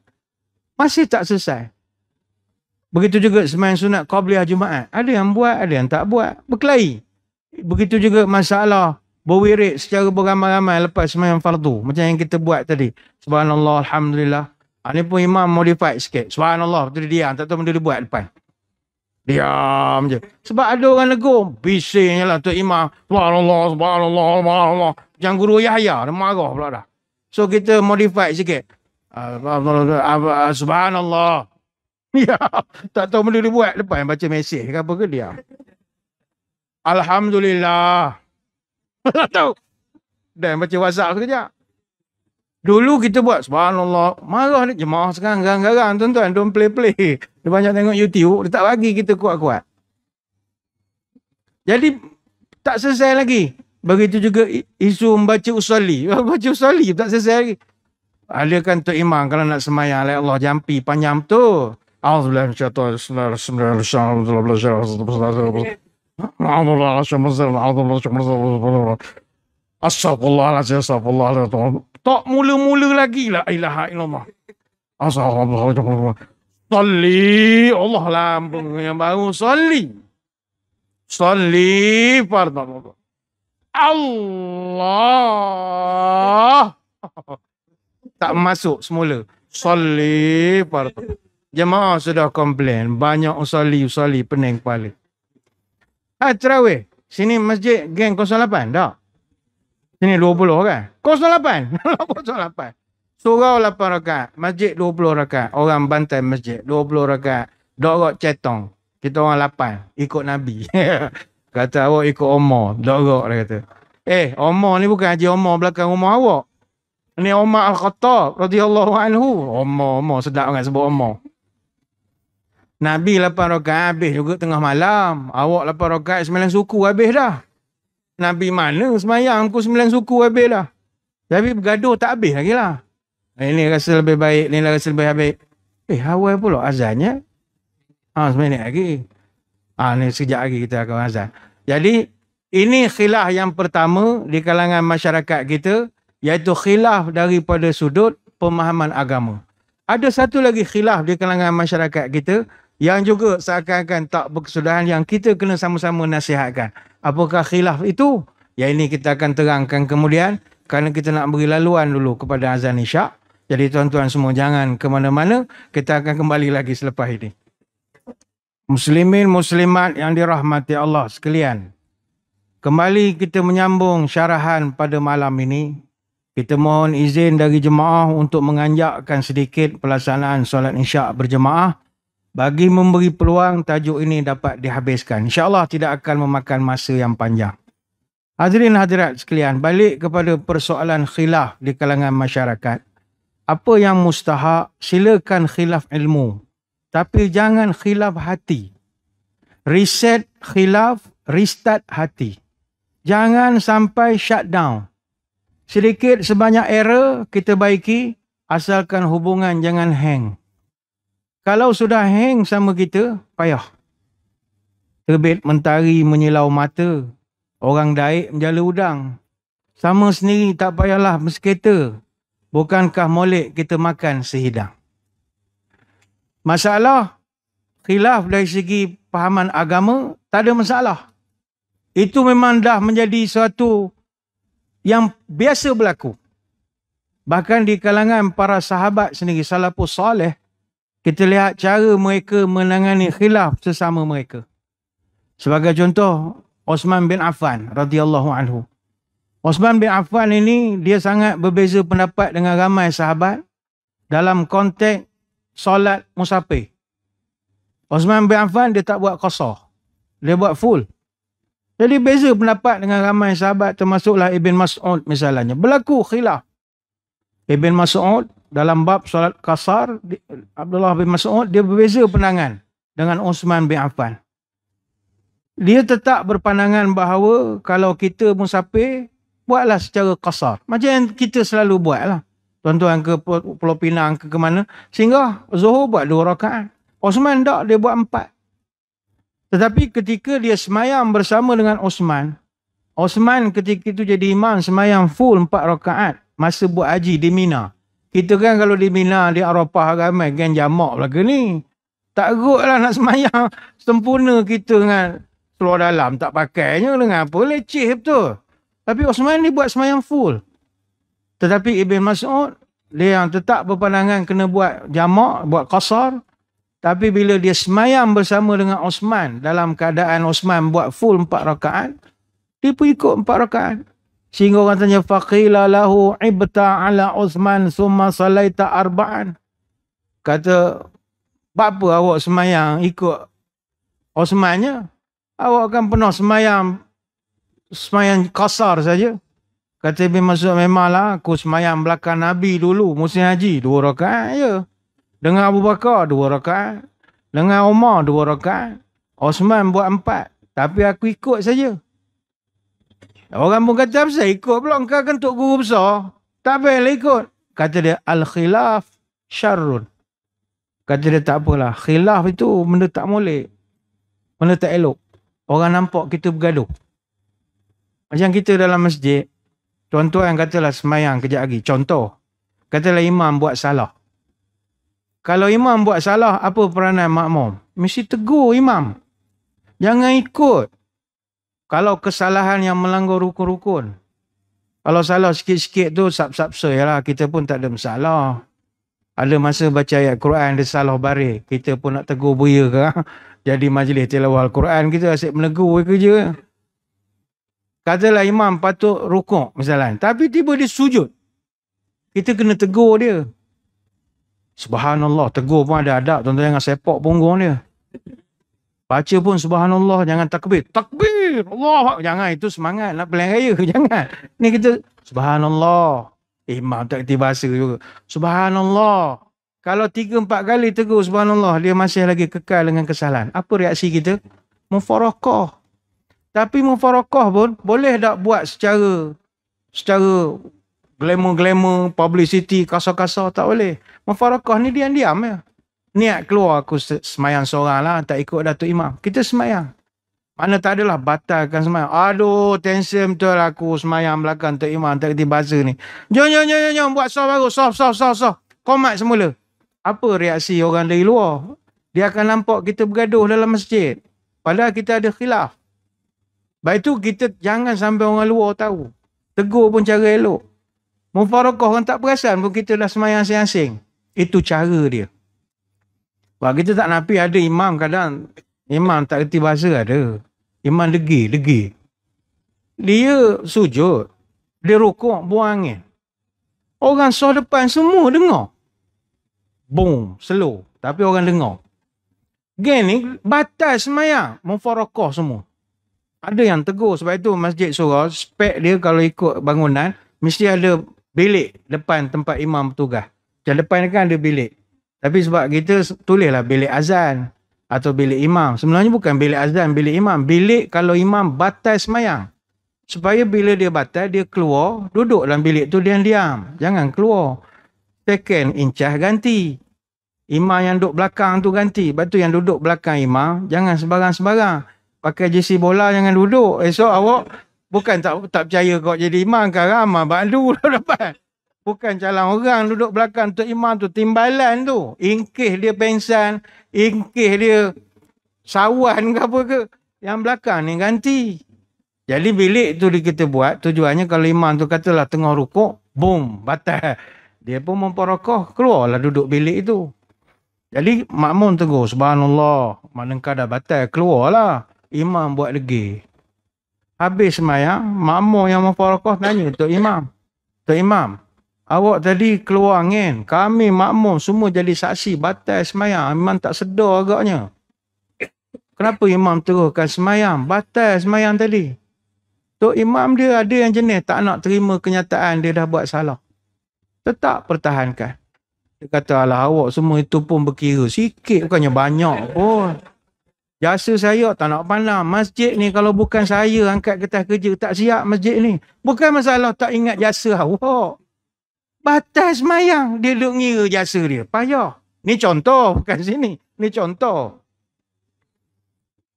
Masih tak selesai. Begitu juga sembahyang sunat qabliyah Jumaat. Ada yang buat, ada yang tak buat. Berkelahi. Begitu juga masalah berwirid secara beramai-ramai lepas sembahyang fardu. Macam yang kita buat tadi. Subhanallah, alhamdulillah. Ini pun imam modified sikit. Subhanallah, betul dia diam. Tak tahu benda dia buat depan. Diam je. Sebab ada orang negur. Bising je lah tu imam. Subhanallah, subhanallah, subhanallah. Macam guru Yahya. Dia marah pula dah. So kita modify sikit. Subhanallah. Ya. Tak tahu benda dia buat depan. Baca mesej ke apa ke dia. Alhamdulillah. Tak tahu. Dan baca WhatsApp sekejap. Dulu kita buat subhanallah. Marah ni jemaah sekarang garang-garang tuan-tuan. Don't play-play. Dia banyak tengok YouTube. Dia tak bagi kita kuat-kuat. Jadi tak selesai lagi. Begitu juga isu membaca usali. Baca usali tak selesai lagi. Aliakan Tok Imam kalau nak semayang. Allah jampi panjang tu. Astagfirullahaladzim. Tak mula-mula lagi la ilaha illallah. Astagfirullah. Salli. Allah lambung yang baru. Salli. Salli. Pardon. Allah. Tak masuk semula. Salli. Pardon. Jemaah sudah komplain. Banyak usali pening kepala. Terawih. Sini masjid geng 08. Tak? Sini 20 kan? 08. 08. Surau 8 rakaat. Masjid 20 rakaat. Orang bantai masjid 20 rakaat. Dorok cetong. Kita orang 8. Ikut Nabi. Kata awak ikut Omar. Dorok dia kata. Omar ni bukan Haji Omar belakang rumah awak. Ni Omar Al-Khattab radhiyallahu anhu. Omar sedap sangat sebut Omar. Nabi 8 rakaat habis juga tengah malam. Awak 8 rakaat 9 suku habis dah. Nabi mana semayang pukul 9 suku habis dah. Tapi bergaduh tak habis lagi lah. Ini rasa lebih baik, ni rasa lebih baik. Awal pula azannya. 9 minit lagi. Ni sekejap lagi kita akan azan. Jadi ini khilaf yang pertama di kalangan masyarakat kita. Iaitu khilaf daripada sudut pemahaman agama. Ada satu lagi khilaf di kalangan masyarakat kita yang juga seakan-akan tak berkesudahan yang kita kena sama-sama nasihatkan. Apakah khilaf itu? Yang ini kita akan terangkan kemudian kerana kita nak beri laluan dulu kepada azan isyak. Jadi tuan-tuan semua jangan ke mana-mana. Kita akan kembali lagi selepas ini. Muslimin, muslimat yang dirahmati Allah sekalian. Kembali kita menyambung syarahan pada malam ini. Kita mohon izin dari jemaah untuk menganjakkan sedikit pelaksanaan solat isyak berjemaah bagi memberi peluang tajuk ini dapat dihabiskan. InsyaAllah tidak akan memakan masa yang panjang. Hadirin hadirat sekalian, balik kepada persoalan khilaf di kalangan masyarakat. Apa yang mustahak, silakan khilaf ilmu. Tapi jangan khilaf hati. Reset khilaf, restart hati. Jangan sampai shutdown. Sedikit sebanyak error kita baiki, asalkan hubungan jangan hang. Kalau sudah hang sama kita, payah. Terbit mentari menyilau mata, orang daik menjala udang. Sama sendiri tak payahlah berseketa. Bukankah molek kita makan sehidang? Masalah khilaf dari segi pahaman agama, tak ada masalah. Itu memang dah menjadi suatu yang biasa berlaku. Bahkan di kalangan para sahabat sendiri, salafus salih, kita lihat cara mereka menangani khilaf sesama mereka. Sebagai contoh, Osman bin Affan radhiyallahu anhu. Osman bin Affan ini dia sangat berbeza pendapat dengan ramai sahabat dalam konteks solat musafir. Osman bin Affan dia tak buat qasar. Dia buat full. Jadi beza pendapat dengan ramai sahabat, termasuklah Ibn Mas'ud misalnya. Berlaku khilaf. Ibn Mas'ud dalam bab solat qasar, Abdullah bin Mas'ud dia berbeza pandangan dengan Osman bin Affan. Dia tetap berpandangan bahawa kalau kita musafir, buatlah secara qasar. Macam yang kita selalu buat lah. Tuan-tuan ke Pulau Pinang ke mana, sehingga Zuhur buat 2 rakaat. Osman tak, dia buat 4. Tetapi ketika dia semayang bersama dengan Osman ketika itu jadi imam semayang full 4 rakaat masa buat haji di Mina. Kita kan kalau di Mina, di Arafah ramai kan jamak lagi ni. Tak gerut lah nak semayang sempurna kita dengan keluar dalam. Tak pakainya dengan apa, leceh betul. Tapi Osman ni buat semayang full. Tetapi Ibn Mas'ud, dia yang tetap berpandangan kena buat jamak, buat qasar. Tapi bila dia semayang bersama dengan Osman, dalam keadaan Osman buat full 4 rakaat, dia pun ikut 4 rakaat. Sehingga orang tanya, faqila lahu ibta ala Osman summa salaita arba'an. Kata, apa awak semayang ikut Osmannya? Awak kan pernah semayang qasar saja. Kata Ibn Mas'ud, memanglah aku semayang belakang Nabi dulu, musim haji, 2 rakaat je. Dengan Abu Bakar 2 rakaat. Dengan Umar 2 rakaat. Osman buat 4. Tapi aku ikut saja. Orang pun kata, apa saya ikut pula? Engkau kan tok guru besar. Tak payahlah ikut. Kata dia, al-khilaf syarrun. Kata dia, tak apalah. Khilaf itu benda tak molek. Benda tak elok. Orang nampak kita bergaduh. Macam kita dalam masjid. Tuan-tuan katalah semayang kejap lagi. Contoh. Katalah imam buat salah. Kalau imam buat salah, apa peranan makmum? Mesti tegur imam. Jangan ikut. Kalau kesalahan yang melanggar rukun-rukun. Kalau salah sikit-sikit tu, sap-sap-say lah. Kita pun tak ada masalah. Ada masa baca ayat Quran, dia salah baris. Kita pun nak tegur buaya ke. Jadi majlis tilawah Al-Quran, kita asyik menegur kerja. Katalah imam patut rukuk misalnya. Tapi tiba dia sujud. Kita kena tegur dia. Subhanallah. Tegur pun ada adab. Tuan-tuan jangan sepak punggung dia. Baca pun subhanallah. Jangan takbir. Takbir. Allah. Jangan. Itu semangat. Nak pilihan raya. Jangan. Ni kita subhanallah. Imam tak kerti bahasa juga. Subhanallah. Kalau 3-4 kali tegur subhanallah. Dia masih lagi kekal dengan kesalahan. Apa reaksi kita? Mufarakah. Tapi mufarakah pun boleh tak buat secara glamour, publicity, kasar-kasar, tak boleh. Mufarakah ni diam-diam ya. Niat keluar aku semayang seorang lah, tak ikut Datuk Imam. Kita semayang. Mana tak adalah batalkan semayang. Aduh, tension betul aku semayang belakang Datuk Imam, tak kerti bahasa ni. Jom, buat soft baru, soft. Komat semula. Apa reaksi orang dari luar? Dia akan nampak kita bergaduh dalam masjid. Padahal kita ada khilaf. Baik itu kita jangan sampai orang luar tahu. Tegur pun cara elok. Mufarakah orang tak perasan pun kita dah semayang asing-asing. Itu cara dia. Wah, kita tak napi ada imam kadang. Imam tak kerti bahasa ada. Imam degi. Dia sujud. Dia rukuk, buang angin. Orang sah depan semua dengar. Boom, slow. Tapi orang dengar. Gen ni batal semayang. Mufarakah semua. Ada yang tegur. Sebab itu Masjid Surau, spek dia kalau ikut bangunan, mesti ada bilik depan tempat imam bertugas. Macam depan ni kan ada bilik. Tapi sebab kita tulislah bilik azan atau bilik imam. Sebenarnya bukan bilik azan, bilik imam. Bilik kalau imam batal semayang. Supaya bila dia batal, dia keluar, duduk dalam bilik tu diam-diam. Jangan keluar. Second incah ganti. Imam yang duduk belakang tu ganti. Lepas tu yang duduk belakang imam, jangan sebarang-sebarang. Pakai jersey bola jangan duduk. Esok awak bukan tak percaya kau jadi imam kan ramai bandu dapat. Bukan calon orang duduk belakang tu imam tu timbalan tu. Ingkih dia pensan, ingkih dia sawan ke apa ke. Yang belakang ni ganti. Jadi bilik tu kita buat tujuannya kalau imam tu katalah tengah rukuk, Boom, batal. Dia pun memperokoh, keluarlah duduk bilik itu. Jadi makmum tegur, subhanallah, manakah dah batal, keluarlah. Imam buat degil. Habis semayang, makmum yang memperokoh tanya Tok Imam. Tok Imam, awak tadi keluar angin. Kami makmum semua jadi saksi batal semayang. Imam tak sedar agaknya. Kenapa imam teruskan semayang? Batal semayang tadi. Tok Imam dia ada yang jenis tak nak terima kenyataan dia dah buat salah. Tetap pertahankan. Dia kata, alah awak semua itu pun berkira. Sikit bukannya banyak pun. Jasa saya tak nak pandang. Masjid ni kalau bukan saya angkat kertas kerja tak siap masjid ni. Bukan masalah tak ingat jasa awak. Batal semayang. Dia duk ngira jasa dia. Payah. Ni contoh bukan sini. Ni contoh.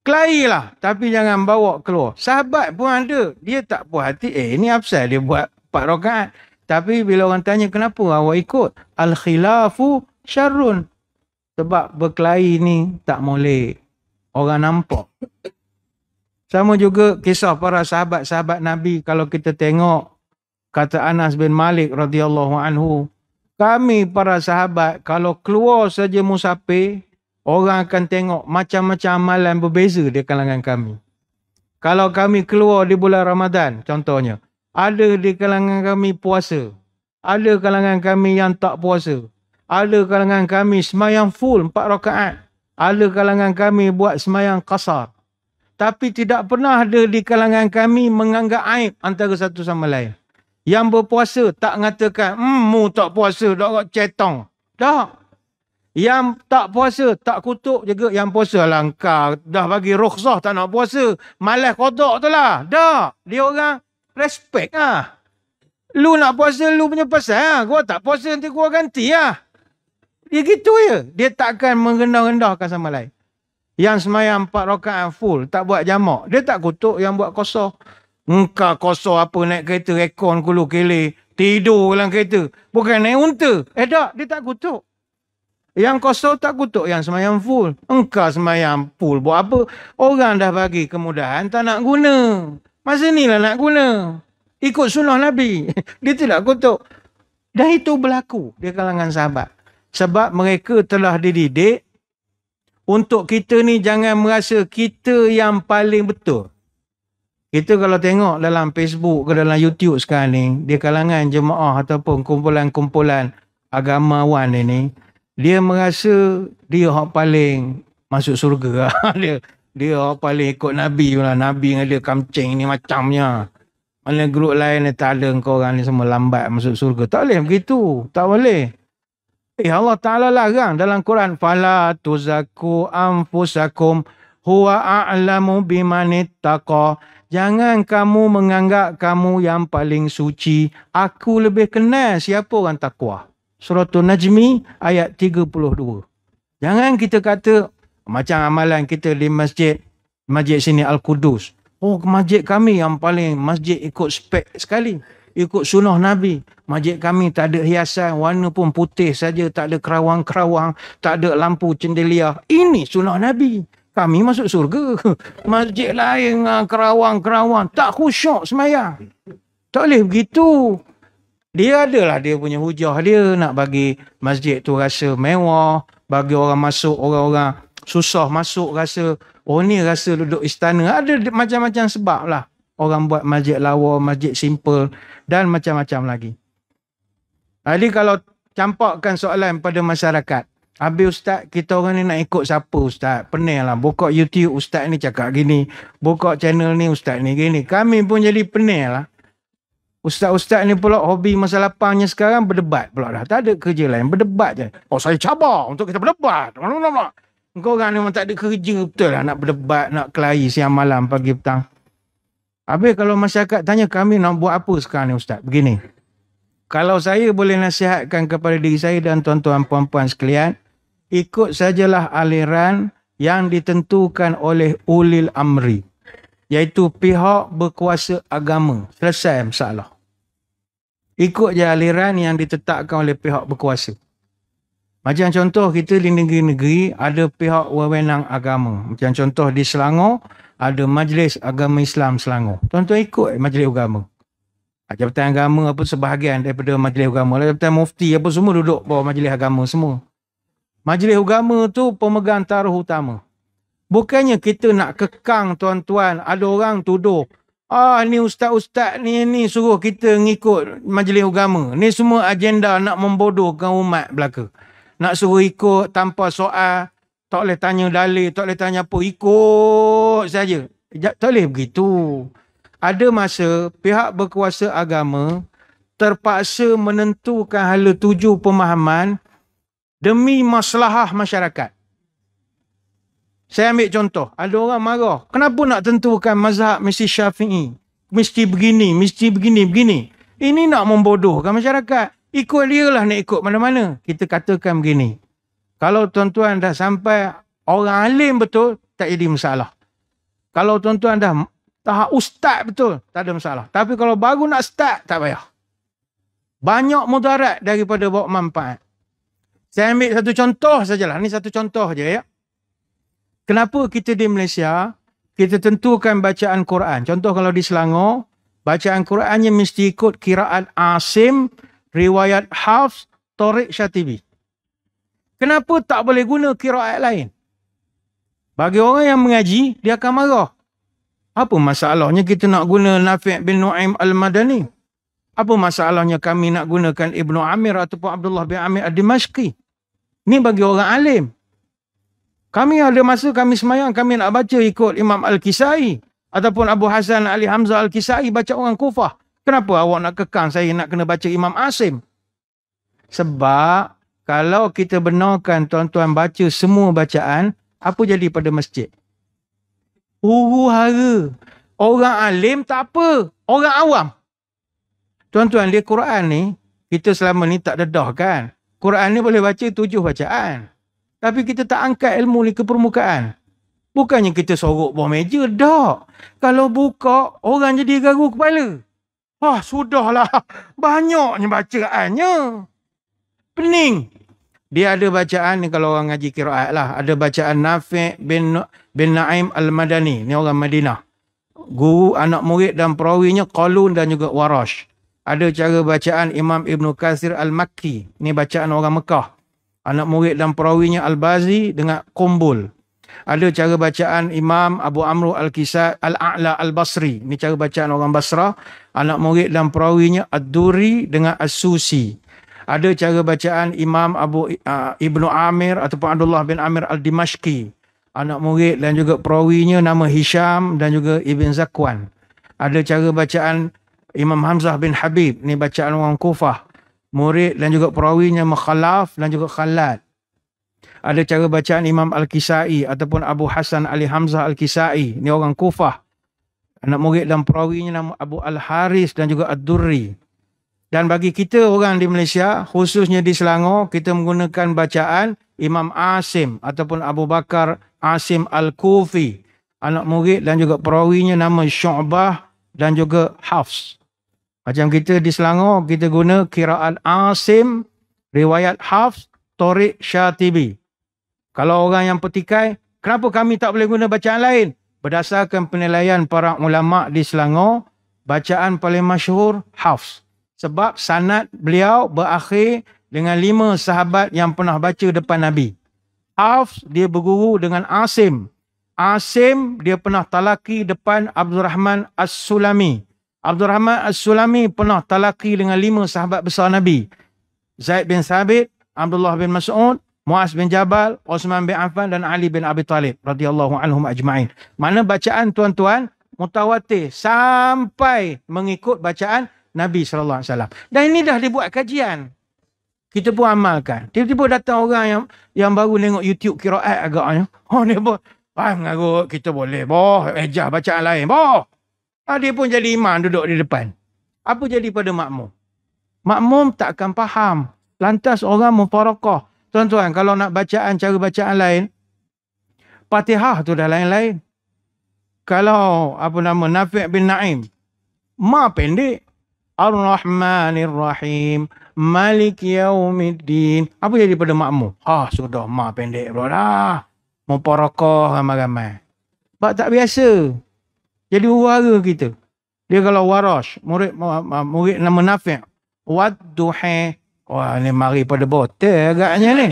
Kelailah. Tapi jangan bawa keluar. Sahabat pun ada. Dia tak puas hati. Ni apasal dia buat 4 rakaat. Tapi bila orang tanya kenapa awak ikut. Al-khilafu syarrun. Sebab berkelahi ni tak boleh. Orang nampak. Sama juga kisah para sahabat-sahabat Nabi. Kalau kita tengok. Kata Anas bin Malik radhiyallahu anhu. Kami para sahabat. Kalau keluar saja musafir. Orang akan tengok macam-macam amalan berbeza di kalangan kami. Kalau kami keluar di bulan Ramadan, contohnya. Ada di kalangan kami puasa. Ada kalangan kami yang tak puasa. Ada kalangan kami semayang full 4 rakaat. Ada kalangan kami buat semayang qasar. Tapi tidak pernah ada di kalangan kami menganggap aib antara satu sama lain. Yang berpuasa tak mengatakan, mu tak puasa, tak cetong. Tak. Yang tak puasa, tak kutuk juga yang puasa. Langkah dah bagi rukhsah tak nak puasa. Malas kodok tu lah. Tak. Dia orang respect lah. Lu nak puasa, lu punya pasal lah. Gua tak puasa, nanti gua ganti lah. Dia gitu je. Dia takkan mengendah-endahkan sama lain. Yang semayang 4 rakaat full, tak buat jamak. Dia tak kutuk yang buat kosong. Engkau kosong apa naik kereta, rekon kulu kele. Tidur dalam kereta. Bukan naik unta. Tak, dia tak kutuk. Yang kosong tak kutuk yang semayang full. Engkau semayang full. Buat apa? Orang dah bagi kemudahan, tak nak guna. Masa ni lah nak guna. Ikut sunnah Nabi. Dia tidak kutuk. Dan itu berlaku di kalangan sahabat. Sebab mereka telah dididik untuk kita ni jangan merasa kita yang paling betul. Kita kalau tengok dalam Facebook ke dalam YouTube sekarang ni, di kalangan jemaah ataupun kumpulan-kumpulan agamawan ini, dia merasa dia yang paling masuk surga. dia yang paling ikut Nabi lah. Nabi dengan dia kamcing ni macamnya. Mana grup lain ni tak ada kau orang ni semua lambat masuk surga. Tak boleh begitu. Tak boleh. Allah Ta'ala larang dalam Quran. Fala tuzaku anfusakum huwa a'lamu bimanittaqa. Jangan kamu menganggap kamu yang paling suci. Aku lebih kenal siapa orang takwa. Suratul Najmi ayat 32. Jangan kita kata macam amalan kita di masjid sini Al-Qudus. Oh, masjid kami yang paling masjid ikut spek sekali. Ikut sunnah Nabi. Masjid kami tak ada hiasan, warna pun putih saja, tak ada kerawang-kerawang, tak ada lampu cendelia. Ini sunnah Nabi. Kami masuk surga. Masjid lain kerawang-kerawang, tak khusyuk semayang. Tak boleh begitu. Dia adalah dia punya hujah dia nak bagi masjid tu rasa mewah, bagi orang masuk, orang-orang susah masuk rasa, oh ni rasa duduk istana. Ada macam-macam sebab lah. Orang buat masjid lawa, masjid simple dan macam-macam lagi. Jadi kalau campakkan soalan pada masyarakat, habis ustaz, kita orang ni nak ikut siapa ustaz? Pening lah. Buka YouTube ustaz ni cakap gini. Buka channel ni ustaz ni gini. Kami pun jadi pening lah. Ustaz-ustaz ni pula hobi masa lapangnya sekarang berdebat pula dah. Tak ada kerja lain. Berdebat je. Oh saya cabar untuk kita berdebat. Kau orang ni memang tak ada kerja betul lah. Nak berdebat, nak kelahi siang malam, pagi petang. Habis kalau masyarakat tanya kami nak buat apa sekarang ni ustaz? Begini. Kalau saya boleh nasihatkan kepada diri saya dan tuan-tuan puan-puan sekalian, ikut sajalah aliran yang ditentukan oleh ulil amri. Iaitu pihak berkuasa agama. Selesai masalah. Ikut je aliran yang ditetapkan oleh pihak berkuasa. Macam contoh kita di negeri-negeri ada pihak wewenang agama. Macam contoh di Selangor ada Majlis Agama Islam Selangor. Tuan-tuan ikut Majlis Agama. Jabatan agama apa sebahagian daripada majlis agama. Jabatan mufti apa semua duduk bawah majlis agama semua. Majlis agama tu pemegang taruh utama. Bukannya kita nak kekang tuan-tuan, ada orang tuduh, ni ustaz-ustaz ni suruh kita ngikut majlis agama. Ni semua agenda nak membodohkan umat belaka. Nak suruh ikut tanpa soal, tak boleh tanya dalil, tak boleh tanya apa, ikut saja. Tak boleh begitu. Ada masa pihak berkuasa agama terpaksa menentukan hala tuju pemahaman demi maslahah masyarakat. Saya ambil contoh, ada orang marah, kenapa nak tentukan mazhab mesti Syafi'i, mesti begini, begini. Ini nak membodohkan masyarakat. Ikut dia lah nak ikut mana-mana. Kita katakan begini, kalau tuan-tuan dah sampai orang alim betul, tak jadi masalah. Kalau tuan-tuan dah tahap ustaz betul, tak ada masalah. Tapi kalau baru nak start, tak payah. Banyak mudarat daripada bawa manfaat. Saya ambil satu contoh sajalah. Ni satu contoh je ya. Kenapa kita di Malaysia, kita tentukan bacaan Quran. Contoh kalau di Selangor, bacaan Qurannya mesti ikut kiraan Asim, riwayat Hafs, Tariq Syatibi. Kenapa tak boleh guna kiraat lain? Bagi orang yang mengaji, dia akan marah. Apa masalahnya kita nak guna Nafi' bin Nu'aim al-Madani? Apa masalahnya kami nak gunakan Ibnu Amir ataupun Abdullah bin Amir ad-Dimashqi? Ni bagi orang alim. Kami ada masa kami semayang, kami nak baca ikut Imam Al-Kisai ataupun Abu Hasan Ali Hamzah Al-Kisai, baca orang Kufah. Kenapa awak nak kekang saya nak kena baca Imam Asim? Sebab kalau kita benarkan tuan-tuan baca semua bacaan, apa jadi pada masjid? Huru-hara. Orang alim tak apa. Orang awam. Tuan-tuan, dia Quran ni, kita selama ni tak dedah kan. Quran ni boleh baca 7 bacaan. Tapi kita tak angkat ilmu ni ke permukaan. Bukannya kita sorok bawah meja. Tak. Kalau buka, orang jadi garu kepala. Sudahlah. Banyaknya bacaannya. Pening. Dia ada bacaan ni kalau orang ngaji qiraat lah. Ada bacaan Nafi' bin Naim al-Madani. Ni orang Madinah. Guru, anak murid dan perawinya Qalun dan juga Warash. Ada cara bacaan Imam Ibn Kathir al-Makki. Ni bacaan orang Mekah. Anak murid dan perawinya Al-Bazi dengan Qumbul. Ada cara bacaan Imam Abu Amru al-Kisai al-A'la al-Basri. Ni cara bacaan orang Basrah. Anak murid dan perawinya Ad-Duri dengan As-Susi. Ada cara bacaan Imam Ibnu Amir ataupun Abdullah bin Amir al-Dimashqi. Anak murid dan juga perawinya nama Hisham dan juga Ibn Zakwan. Ada cara bacaan Imam Hamzah bin Habib. Ni bacaan orang Kufah. Murid dan juga perawinya Makhalaf dan juga Khalad. Ada cara bacaan Imam Al-Kisai ataupun Abu Hasan Ali Hamzah Al-Kisai. Ni orang Kufah. Anak murid dan perawinya nama Abu Al-Haris dan juga Ad-Durri. Dan bagi kita orang di Malaysia, khususnya di Selangor, kita menggunakan bacaan Imam Asim ataupun Abu Bakar Asim Al-Kufi. Anak murid dan juga perawinya nama Syu'bah dan juga Hafs. Macam kita di Selangor, kita guna kiraan Asim, riwayat Hafs, Tariq Syatibi. Kalau orang yang petikai, kenapa kami tak boleh guna bacaan lain? Berdasarkan penilaian para ulama' di Selangor, bacaan paling masyhur Hafs. Sebab sanad beliau berakhir dengan 5 sahabat yang pernah baca depan Nabi. Hafs, dia berguru dengan Asim. Asim, dia pernah talaki depan Abdul Rahman As-Sulami. Abdul Rahman As-Sulami pernah talaki dengan 5 sahabat besar Nabi. Zaid bin Thabit, Abdullah bin Mas'ud, Muaz bin Jabal, Osman bin Affan dan Ali bin Abi Talib radhiyallahu anhum ajma'in. Mana bacaan tuan-tuan mutawatir sampai mengikut bacaan Nabi SAW. Dan ini dah dibuat kajian. Kita pun amalkan. Tiba-tiba datang orang yang baru tengok YouTube qiraat agaknya. Dia pun, mengarut kita boleh. Ejah bacaan lain. Dia pun jadi imam duduk di depan. Apa jadi pada makmum? Makmum tak akan faham. Lantas orang mufarakah. Tuan-tuan, kalau nak bacaan, cara bacaan lain, Fatihah tu dah lain-lain. Kalau, Nafi' bin Naim, pendek. Ar-Rahmanir-Rahim, Malik Yaumiddin. Apa jadi pada makmum? Sudah, pendek bro dah. Mufarakah ramai-ramai. Sebab tak biasa. Jadi huru-hara kita. Dia kalau Warash, murid nama Nafi', wadduha. Wah, ni mari pada botol agaknya ni.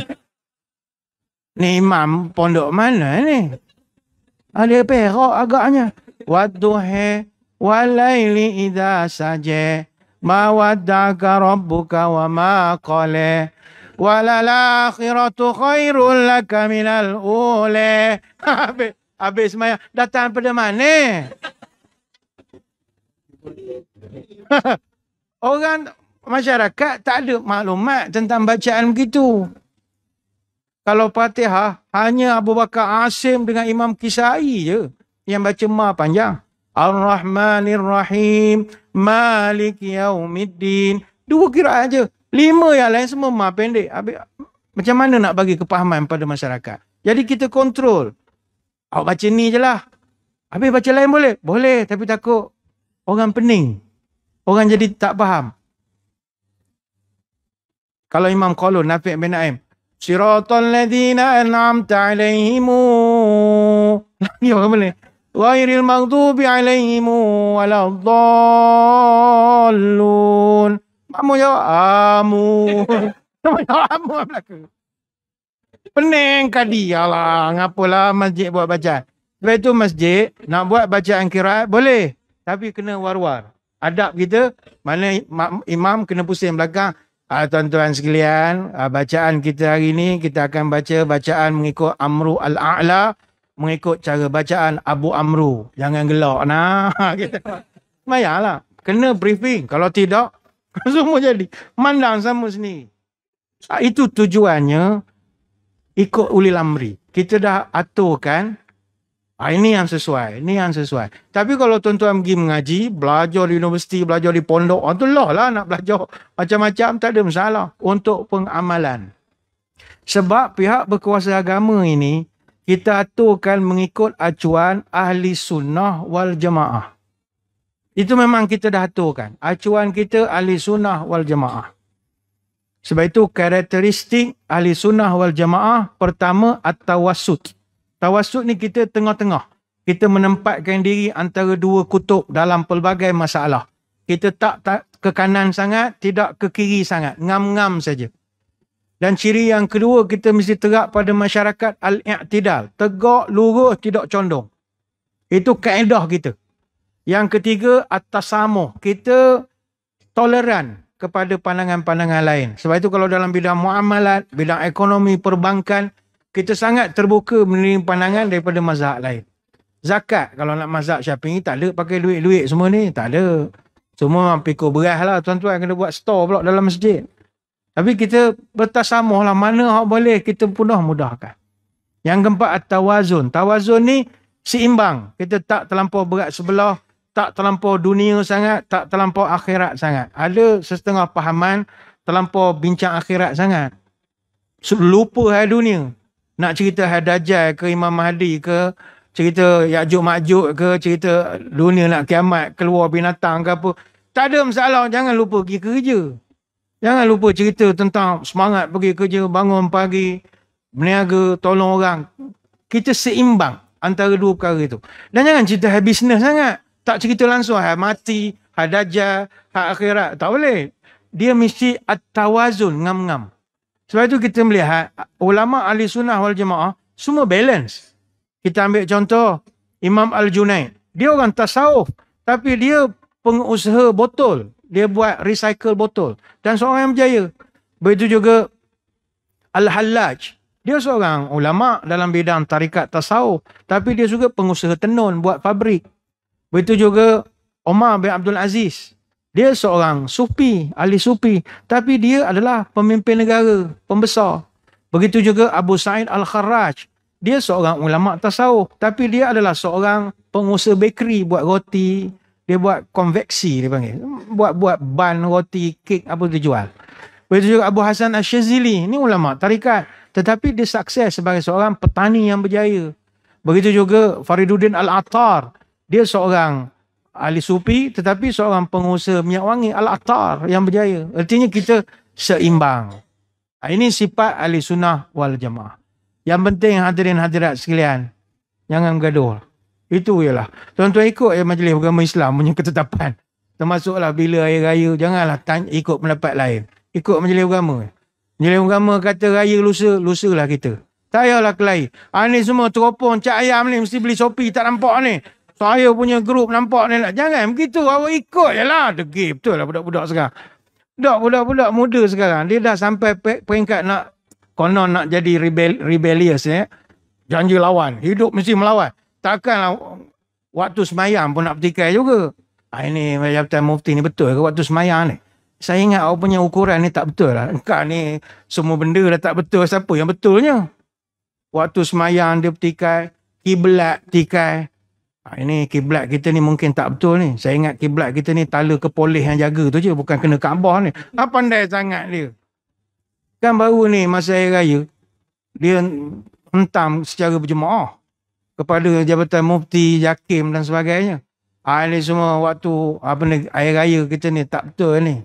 Ni imam pondok mana ni? Dia perak agaknya. Wadduha walaili idza saja ma waddaka rabbuka wa ma qala walal akhiratu khairul laka minal ula. Habis semaya datang pada mana? Orang masyarakat tak ada maklumat tentang bacaan begitu. Kalau Fatihah hanya Abu Bakar Asim dengan Imam Kisai je yang baca ma panjang. Ar-Rahmanir Rahim, Malik Yaumiddin. 2 qiraat je. 5 yang lain semua ma pendek. Macam mana nak bagi kepahaman pada masyarakat? Jadi kita kontrol. Awak baca ni je lah. Habis baca lain boleh? Boleh, tapi takut orang pening. Orang jadi tak faham. Kalau Imam Qalun, Nafi' bin Naim, Siratal ladzina an'amta alaihimu. Ya, orang boleh. Ghairil maghdubi alaihimu waladdallun. Makmum jawab, amu. Makmum jawab, amu apa belaka? Pening kadi. Alah, ngapalah masjid buat bacaan. Sebab itu masjid, nak buat bacaan qiraat boleh. Tapi kena war-war. Adab kita, mana imam kena pusing belakang. Tuan-tuan sekalian, bacaan kita hari ini, kita akan baca bacaan mengikut Amru Al-A'la, mengikut cara bacaan Abu Amru. Jangan gelak. Nah, kita. Mayalah. Kena briefing. Kalau tidak, semua jadi. Mandang sama sendiri. Itu tujuannya ikut ulil amri. Kita dah aturkan. Ini yang sesuai. Ini yang sesuai. Tapi kalau tuan-tuan pergi mengaji, belajar di universiti, belajar di pondok, itu lah nak belajar macam-macam, tak ada masalah untuk pengamalan. Sebab pihak berkuasa agama ini, kita aturkan mengikut acuan ahli sunnah wal jamaah. Itu memang kita dah aturkan. Acuan kita ahli sunnah wal jamaah. Sebab itu karakteristik ahli sunnah wal jamaah, pertama at-tawassut. Tawassut ni kita tengah-tengah. Kita menempatkan diri antara 2 kutub dalam pelbagai masalah. Kita tak ke kanan sangat, tidak ke kiri sangat. Ngam-ngam saja. Dan ciri yang kedua, kita mesti tegak pada masyarakat al-i'tidal. Tegak, lurus, tidak condong. Itu kaedah kita. Yang ketiga, at-tasamuh. Kita toleran kepada pandangan-pandangan lain. Sebab itu kalau dalam bidang muamalat, bidang ekonomi, perbankan, kita sangat terbuka menerima pandangan daripada mazhab lain. Zakat, kalau nak mazhab Syafi'i, tak ada pakai duit-duit semua ni. Tak ada. Semua pikul beras lah. Tuan-tuan kena buat store pula dalam masjid. Tapi kita bertasamuh lah. Mana hak boleh, kita punah mudahkan. Yang keempat, at-tawazun. Tawazun ni seimbang. Kita tak terlampau berat sebelah, tak terlampau dunia sangat, tak terlampau akhirat sangat. Ada setengah pahaman terlampau bincang akhirat sangat. Lupa hal dunia. Nak cerita Dajjal ke Imam Mahdi ke, cerita Ya'juj Ma'juj ke, cerita dunia nak kiamat, keluar binatang ke apa. Tak ada masalah, jangan lupa pergi kerja. Jangan lupa cerita tentang semangat pergi kerja, bangun pagi, berniaga, tolong orang. Kita seimbang antara 2 perkara itu. Dan jangan cerita hal bisnes sangat. Tak cerita langsung hal mati, hal Dajjal, hal akhirat. Tak boleh. Dia mesti at-tawazun, ngam-ngam. Sebab itu kita melihat ulama ahli sunnah wal jamaah semua balance. Kita ambil contoh Imam Al-Junaid. Dia orang tasawuf, tapi dia pengusaha botol. Dia buat recycle botol. Dan seorang yang berjaya. Begitu juga Al-Hallaj. Dia seorang ulama dalam bidang tarikat tasawuf, tapi dia juga pengusaha tenun, buat pabrik. Begitu juga Omar bin Abdul Aziz. Dia seorang sufi, ahli sufi. Tapi dia adalah pemimpin negara, pembesar. Begitu juga Abu Sa'id Al-Kharraj. Dia seorang ulama tasawuf. Tapi dia adalah seorang pengusaha bakery, buat roti. Dia buat konveksi, dia panggil. Buat ban, roti, kek, apa dia jual. Begitu juga Abu Hasan Ash-Shazili. Ini ulama tarikat. Tetapi dia sukses sebagai seorang petani yang berjaya. Begitu juga Fariduddin Al-Attar. Dia seorang ahli sufi tetapi seorang pengusaha minyak wangi Al-Attar yang berjaya. Artinya kita seimbang. Ini sifat ahli sunnah wal jamaah. Yang penting hadirin hadirat sekalian, jangan gaduh. Itu ialah. Tuan-tuan ikut Majlis Agama Islam punya ketetapan. Termasuklah bila hari raya, janganlah ikut pendapat lain. Ikut Majlis Agama. Majlis Agama kata raya lusa, lusalah kita. Tak payahlah kelahi. Ni semua teropong cak ayam ni mesti beli Shopee tak nampak ni. Saya punya grup nampak ni lah. Jangan begitu. Awak ikut je lah. Degil betul lah budak-budak sekarang. Budak-budak muda sekarang. Dia dah sampai peringkat nak konon nak jadi rebellious. Janji lawan. Hidup mesti melawan. Takkanlah waktu semayang pun nak bertikai juga. Ini Jabatan Mufti ni betul ke waktu semayang ni? Saya ingat awak punya ukuran ni tak betul lah. Engkau ni semua benda dah tak betul. Siapa yang betulnya? Waktu semayang dia bertikai, kiblat tikai. Ini kiblat kita ni mungkin tak betul ni. Saya ingat kiblat kita ni tala kepolis yang jaga tu je. Bukan kena Kaabah ni. Apa pandai sangat dia. Kan baru ni masa hari raya, dia hentam secara berjemaah kepada Jabatan Mufti, Jakim dan sebagainya. Ini semua waktu hari raya kita ni tak betul ni.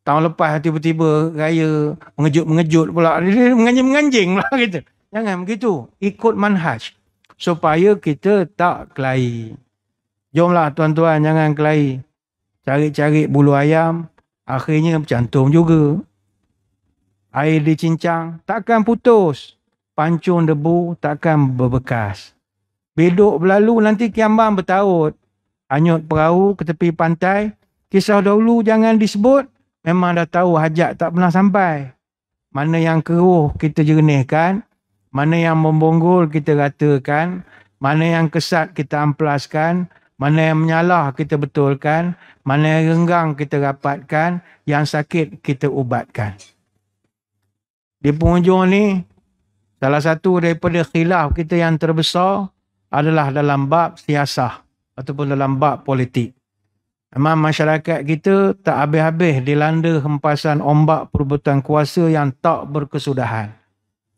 Tahun lepas tiba-tiba raya mengejut-mengejut pula. Dia menganjing-menganjing pula kita. Jangan begitu. Ikut manhaj. Supaya kita tak kelahi. Jomlah tuan-tuan jangan kelahi. Cari-cari bulu ayam. Akhirnya bercantum juga. Air dicincang. Takkan putus. Pancung debu takkan berbekas. Bedok berlalu nanti kiambang bertaut. Hanyut perahu ke tepi pantai. Kisah dahulu jangan disebut. Memang dah tahu hajat tak pernah sampai. Mana yang keruh kita jernihkan. Mana yang membonggol kita ratakan. Mana yang kesat kita amplaskan. Mana yang menyalah kita betulkan. Mana yang renggang kita rapatkan. Yang sakit kita ubatkan. Di penghujung ni, salah satu daripada khilaf kita yang terbesar adalah dalam bab siasah ataupun dalam bab politik. Memang masyarakat kita tak habis-habis dilanda hempasan ombak perebutan kuasa yang tak berkesudahan.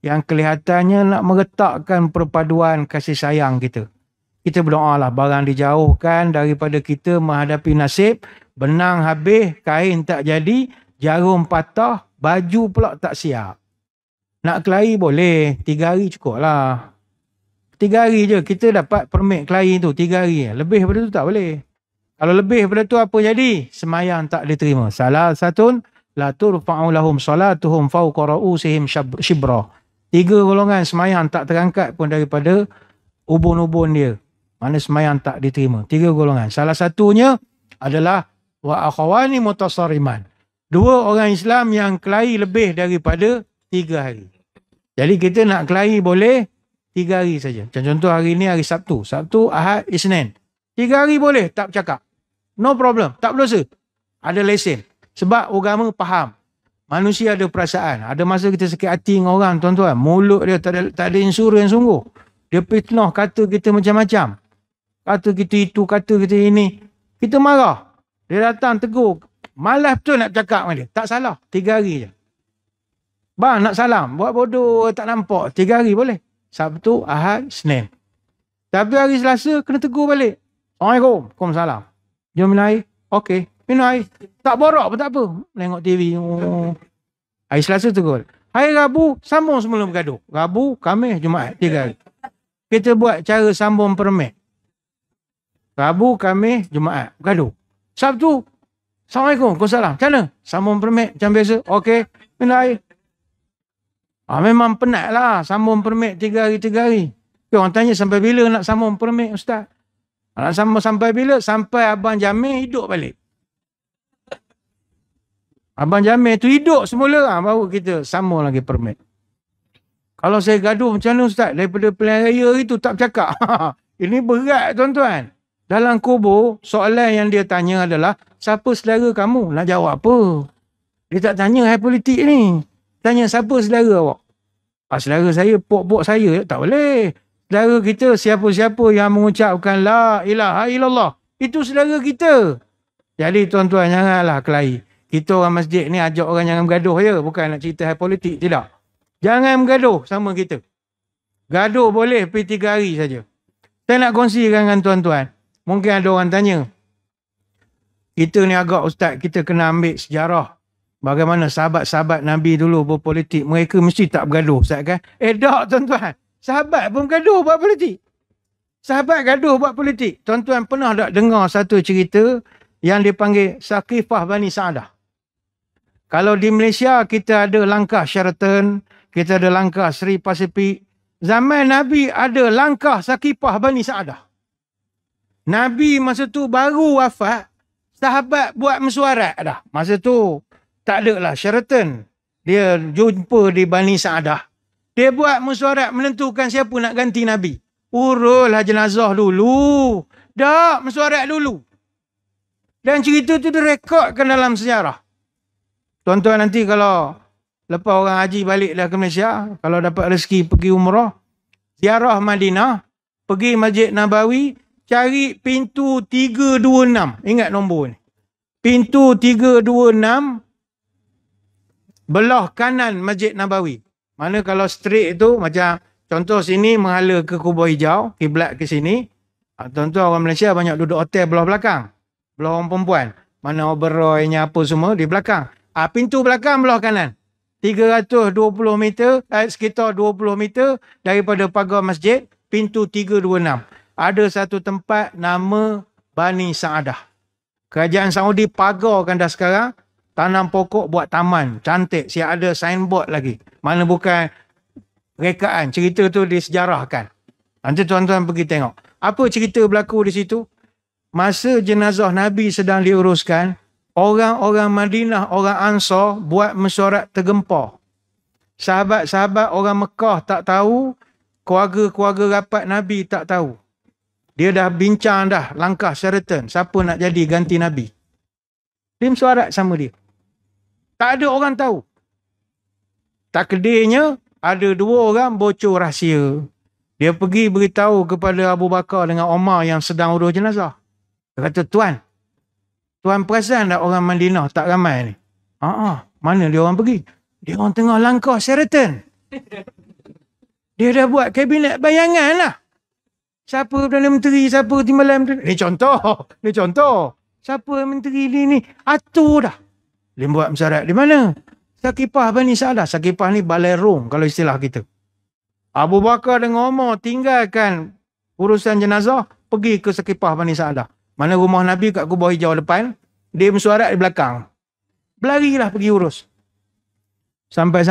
Yang kelihatannya nak meretakkan perpaduan kasih sayang kita. Kita berdoalah barang dijauhkan daripada kita menghadapi nasib. Benang habis, kain tak jadi, jarum patah, baju pula tak siap. Nak kelahi boleh, 3 hari cukup lah. 3 hari je kita dapat permit kelahi tu, 3 hari. Lebih daripada tu tak boleh. Kalau lebih daripada tu apa jadi? Semayang tak diterima. Salah satu, la turfa'u lahum salatuhum fawqa ra'usihim shibra. 3 golongan semayang tak terangkat pun daripada ubun-ubun dia. Mana semayang tak diterima. 3 golongan. Salah satunya adalah wa akhawani mutasariman. 2 orang Islam yang kelahi lebih daripada 3 hari. Jadi kita nak kelahi boleh 3 hari saja. Contoh hari ni hari Sabtu. Sabtu, Ahad, Isnin. 3 hari boleh tak bercakap. No problem. Tak berdosa. Ada lesen. Sebab agama faham. Manusia ada perasaan. Ada masa kita sakit hati dengan orang, tuan-tuan. Mulut dia tak ada insurans sungguh. Dia fitnah kata kita macam-macam. Kata kita itu, kata kita ini. Kita marah. Dia datang tegur. Malas betul nak cakap dengan dia. Tak salah. 3 hari je. Bang nak salam. Buat bodoh tak nampak. 3 hari boleh. Sabtu, Ahad, Senin. Tapi hari Selasa kena tegur balik. Assalamualaikum. Waalaikumsalam. Jom minum air. Okey. Minum air. Tak borak pun tak apa. Tengok TV. Hari Selasa tegur. Hari Rabu, sambung semula bergaduh. Rabu, Khamis, Jumaat. 3 hari. Kita buat cara sambung permit. Rabu, Khamis, Jumaat. Bergaduh. Sabtu, Assalamualaikum. Waalaikumsalam. Macam mana? Sambung permit macam biasa. Okey. Minum air. Memang penat lah. Sambung permit 3 hari, 3 hari. Orang tanya sampai bila nak sambung permit, Ustaz? Nak sambung sampai bila? Sampai Abang Jamil hidup balik. Abang Jamil tu hidup semula lah. Baru kita sambung lagi permit. Kalau saya gaduh macam mana Ustaz? Daripada pilihan raya itu tak bercakap. Ini berat tuan-tuan. Dalam kubur, soalan yang dia tanya adalah, siapa saudara kamu? Nak jawab apa? Dia tak tanya hal politik ni. Tanya siapa saudara awak? Saudara saya, pok-pok saya. Tak boleh. Saudara kita, siapa-siapa yang mengucapkan la ilaha illallah. Itu saudara kita. Jadi tuan-tuan, janganlah kelahi. Kita orang masjid ni ajak orang jangan bergaduh je. Bukan nak cerita hal politik. Tidak. Jangan bergaduh sama kita. Gaduh boleh pergi 3 hari saja. Saya nak kongsikan dengan tuan-tuan. Mungkin ada orang tanya. Kita ni agak Ustaz, kita kena ambil sejarah. Bagaimana sahabat-sahabat Nabi dulu berpolitik. Mereka mesti tak bergaduh, Ustaz kan? Tak tuan-tuan. Sahabat pun bergaduh buat politik. Sahabat gaduh buat politik. Tuan-tuan pernah tak dengar satu cerita yang dipanggil Saqifah Bani Sa'adah? Kalau di Malaysia kita ada langkah Sheraton, kita ada langkah Sri Pacific. Zaman Nabi ada langkah Saqifah Bani Sa'adah. Nabi masa tu baru wafat, sahabat buat mesyuarat dah. Masa tu tak ada lah Sheraton. Dia jumpa di Bani Sa'adah. Dia buat mesyuarat menentukan siapa nak ganti Nabi. Uruslah jenazah dulu. Tak, mesyuarat dulu. Dan cerita tu direkodkan dalam sejarah. Tuan-tuan nanti kalau lepas orang haji balik dah ke Malaysia, kalau dapat rezeki pergi umrah, ziarah Madinah, pergi Masjid Nabawi, cari pintu 326. Ingat nombor ni. Pintu 326, belah kanan Masjid Nabawi. Mana kalau straight itu, macam contoh sini menghala ke Kubur Hijau, kiblat ke sini. Tuan-tuan orang Malaysia banyak duduk hotel belah belakang. Belah orang perempuan. Mana Oberoi-nya apa semua di belakang. Pintu belakang belah kanan. 320 meter, sekitar 20 meter daripada pagar masjid, pintu 326. Ada satu tempat nama Bani Sa'adah. Kerajaan Saudi pagarkan dah sekarang, tanam pokok buat taman, cantik, siap ada signboard lagi. Mana bukan rekaan, cerita tu disejarahkan. Nanti tuan-tuan pergi tengok. Apa cerita berlaku di situ? Masa jenazah Nabi sedang diuruskan, orang-orang Madinah, orang Ansar buat mesyuarat tergempar. Sahabat-sahabat orang Mekah tak tahu, keluarga-keluarga rapat Nabi tak tahu. Dia dah bincang dah langkah Sheraton, siapa nak jadi ganti Nabi. Dia mesyuarat sama dia. Tak ada orang tahu. Takdirnya ada dua orang bocor rahsia. Dia pergi beritahu kepada Abu Bakar dengan Omar yang sedang urus jenazah. Dia kata, Tuan perasan tak orang Madinah tak ramai ni? Mana dia orang pergi? Dia orang tengah langkah Sheraton. Dia dah buat kabinet bayangan lah. Siapa Perdana Menteri, siapa Timbalan Menteri. Ni contoh. Siapa menteri ni? Atur dah. Dia buat mesyuarat di mana? Saqifah Bani Sa'adah. Saqifah ni balai Rom kalau istilah kita. Abu Bakar dengan Umar tinggalkan urusan jenazah, pergi ke Saqifah Bani Sa'adah. Mana rumah Nabi kat Kubur Hijau depan, dia mesyuarat di belakang. Berlarilah pergi urus. Sampai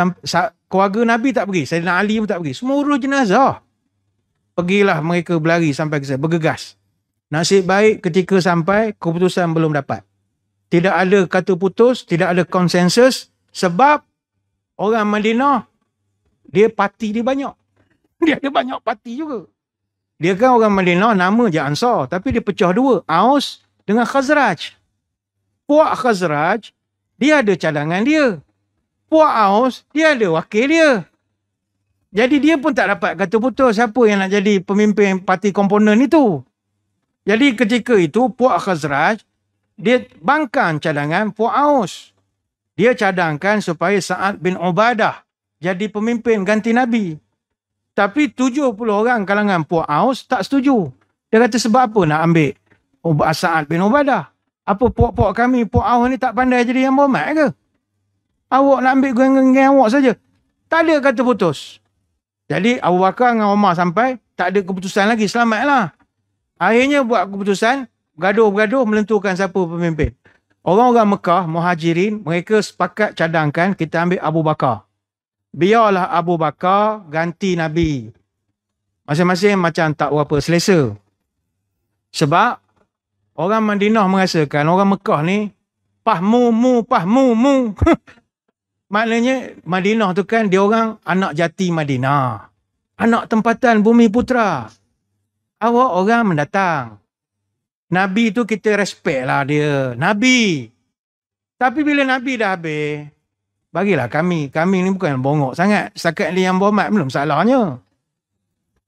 keluarga Nabi tak pergi, Sayyidina Ali pun tak pergi. Semua urus jenazah. Pergilah mereka berlari sampai ke sana, bergegas. Nasib baik ketika sampai, keputusan belum dapat. Tidak ada kata putus, tidak ada konsensus, sebab orang Madinah, dia parti dia banyak. Dia ada banyak parti juga. Dia kan orang Madinah, nama je Ansar, tapi dia pecah dua, Aus dengan Khazraj. Puak Khazraj, dia ada cadangan dia. Puak Aus, dia ada wakil dia. Jadi dia pun tak dapat kata putus siapa yang nak jadi pemimpin parti komponen itu. Jadi ketika itu Puak Khazraj, dia bangkang cadangan Puak Aus. Dia cadangkan supaya Sa'ad bin Ubadah jadi pemimpin ganti Nabi. Tapi 70 orang kalangan Puak Aus tak setuju. Dia kata sebab apa nak ambil Sa'ad bin Ubadah? Apa puak-puak kami, Puak Aus ni tak pandai jadi yang berhormat ke? Awak nak ambil geng-geng awak saja. Tak ada kata putus. Jadi Abu Bakar dengan Umar sampai, tak ada keputusan lagi, selamatlah. Akhirnya buat keputusan, bergaduh-bergaduh menentukan siapa pemimpin. Orang-orang Mekah, Muhajirin, mereka sepakat cadangkan kita ambil Abu Bakar. Biarlah Abu Bakar ganti Nabi. Masing-masing macam tak berapa selesa. Sebab orang Madinah merasakan orang Mekah ni pahmu. Maknanya Madinah tu kan dia orang anak jati Madinah. Anak tempatan bumi putra. Awak orang mendatang. Nabi tu kita respect lah dia. Nabi. Tapi bila Nabi dah habis, bagilah kami. Kami ni bukan bongok sangat. Setakat ni yang berhormat belum salahnya.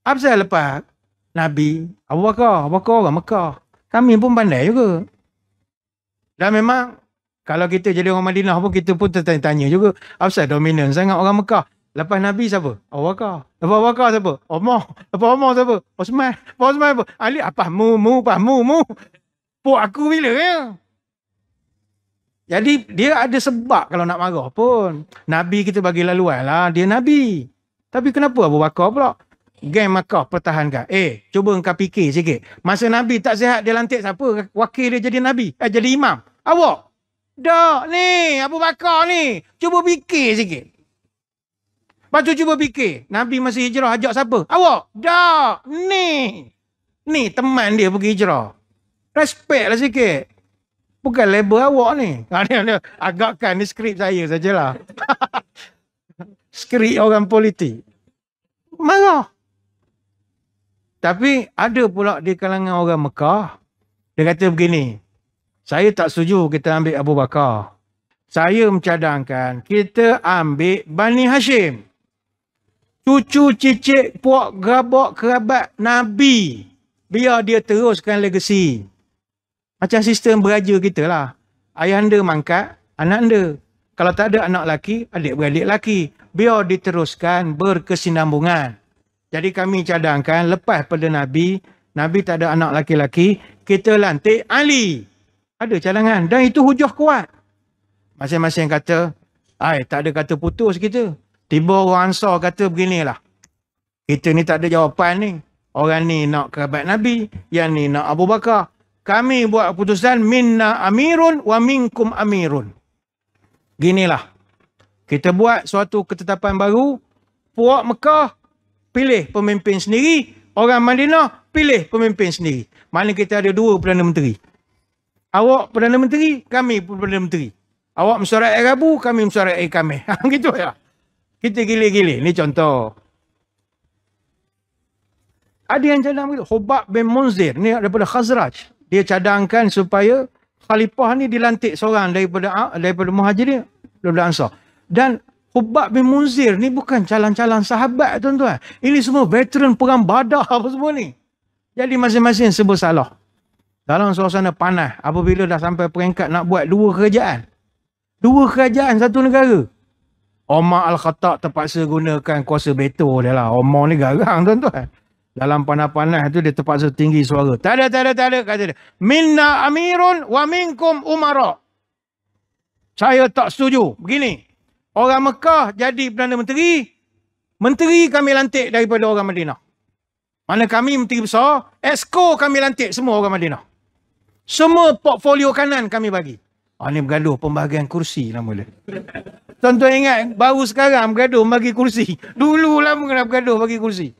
Apa lepas Nabi, Abu Bakar orang Mekah. Kami pun pandai juga. Dan memang kalau kita jadi orang Madinah pun kita pun tertanya-tanya juga. Apa dominan sangat orang Mekah? Lepas Nabi siapa? Abu Bakar. Lepas Abu Bakar siapa? Umar. Lepas Umar siapa? Osman. Lepas Osman apa? Ali apa? Mu. Puk aku bila ya? Jadi dia ada sebab kalau nak marah pun. Nabi kita bagi laluan lah. Dia Nabi. Tapi kenapa Abu Bakar pula? Geng Makkah pertahankan. Cuba engkau fikir sikit. Masa Nabi tak sihat, dia lantik siapa? Wakil dia jadi Nabi. Jadi imam. Awak. Dak ni, Abu Bakar ni. Cuba fikir sikit. Lepas tu cuba fikir. Nabi masih hijrah, ajak siapa? Awak. Dak. Ni teman dia pergi hijrah. Respect lah sikit. Bukan label awak ni. Agakkan ni skrip saya sajalah. Skrip orang politik. Marah. Tapi ada pula di kalangan orang Mekah. Dia kata begini. Saya tak setuju kita ambil Abu Bakar. Saya mencadangkan kita ambil Bani Hashim. Cucu cicit puak gerabak kerabat Nabi. Biar dia teruskan legasi. Macam sistem beraja kita lah. Ayah anda mangkat, anak anda. Kalau tak ada anak lelaki, adik-beradik lelaki. Biar diteruskan berkesinambungan. Jadi kami cadangkan lepas pada Nabi tak ada anak laki-laki, kita lantik Ali. Ada cadangan dan itu hujah kuat. Masing-masing kata, tak ada kata putus kita. Tiba orang Ansar kata beginilah. Kita ni tak ada jawapan ni. Orang ni nak kerabat Nabi, yang ni nak Abu Bakar. Kami buat keputusan minna amirun wa minkum amirun. Ginilah. Kita buat suatu ketetapan baru, puak Mekah pilih pemimpin sendiri, orang Madinah pilih pemimpin sendiri. Mana kita ada 2 Perdana Menteri. Awak Perdana Menteri, kami Perdana Menteri. Awak mesyuarat air Rabu, kami mesyuarat air Khamis. Gitu ya. Kita gile-gile. Ni contoh. Ada yang cadang begitu. Hubab bin Munzir, ni daripada Khazraj. Dia cadangkan supaya khalifah ni dilantik seorang daripada Muhajirin, daripada Ansar. Dan Hubab bin Munzir ni bukan calon-calon sahabat, tuan-tuan. Ini semua veteran perang Badar apa semua ni. Jadi masing-masing serba salah. Dalam suasana panas, apabila dah sampai peringkat nak buat 2 kerajaan. 2 kerajaan satu negara. Omar Al-Khattab terpaksa gunakan kuasa veto dia lah. Omar ni garang, tuan-tuan. Dalam panas-panas tu dia terpaksa tinggi suara. Tak ada, kata dia. Minna amirun wa minkum umara. Saya tak setuju. Begini. Orang Mekah jadi Perdana Menteri. Menteri kami lantik daripada orang Madinah. Mana kami menteri besar. Exco kami lantik semua orang Madinah. Semua portfolio kanan kami bagi. Ini bergaduh pembahagian kursi nama dia. Tuan-tuan ingat baru sekarang bergaduh bagi kursi. Dulu lama kena bergaduh bagi kursi.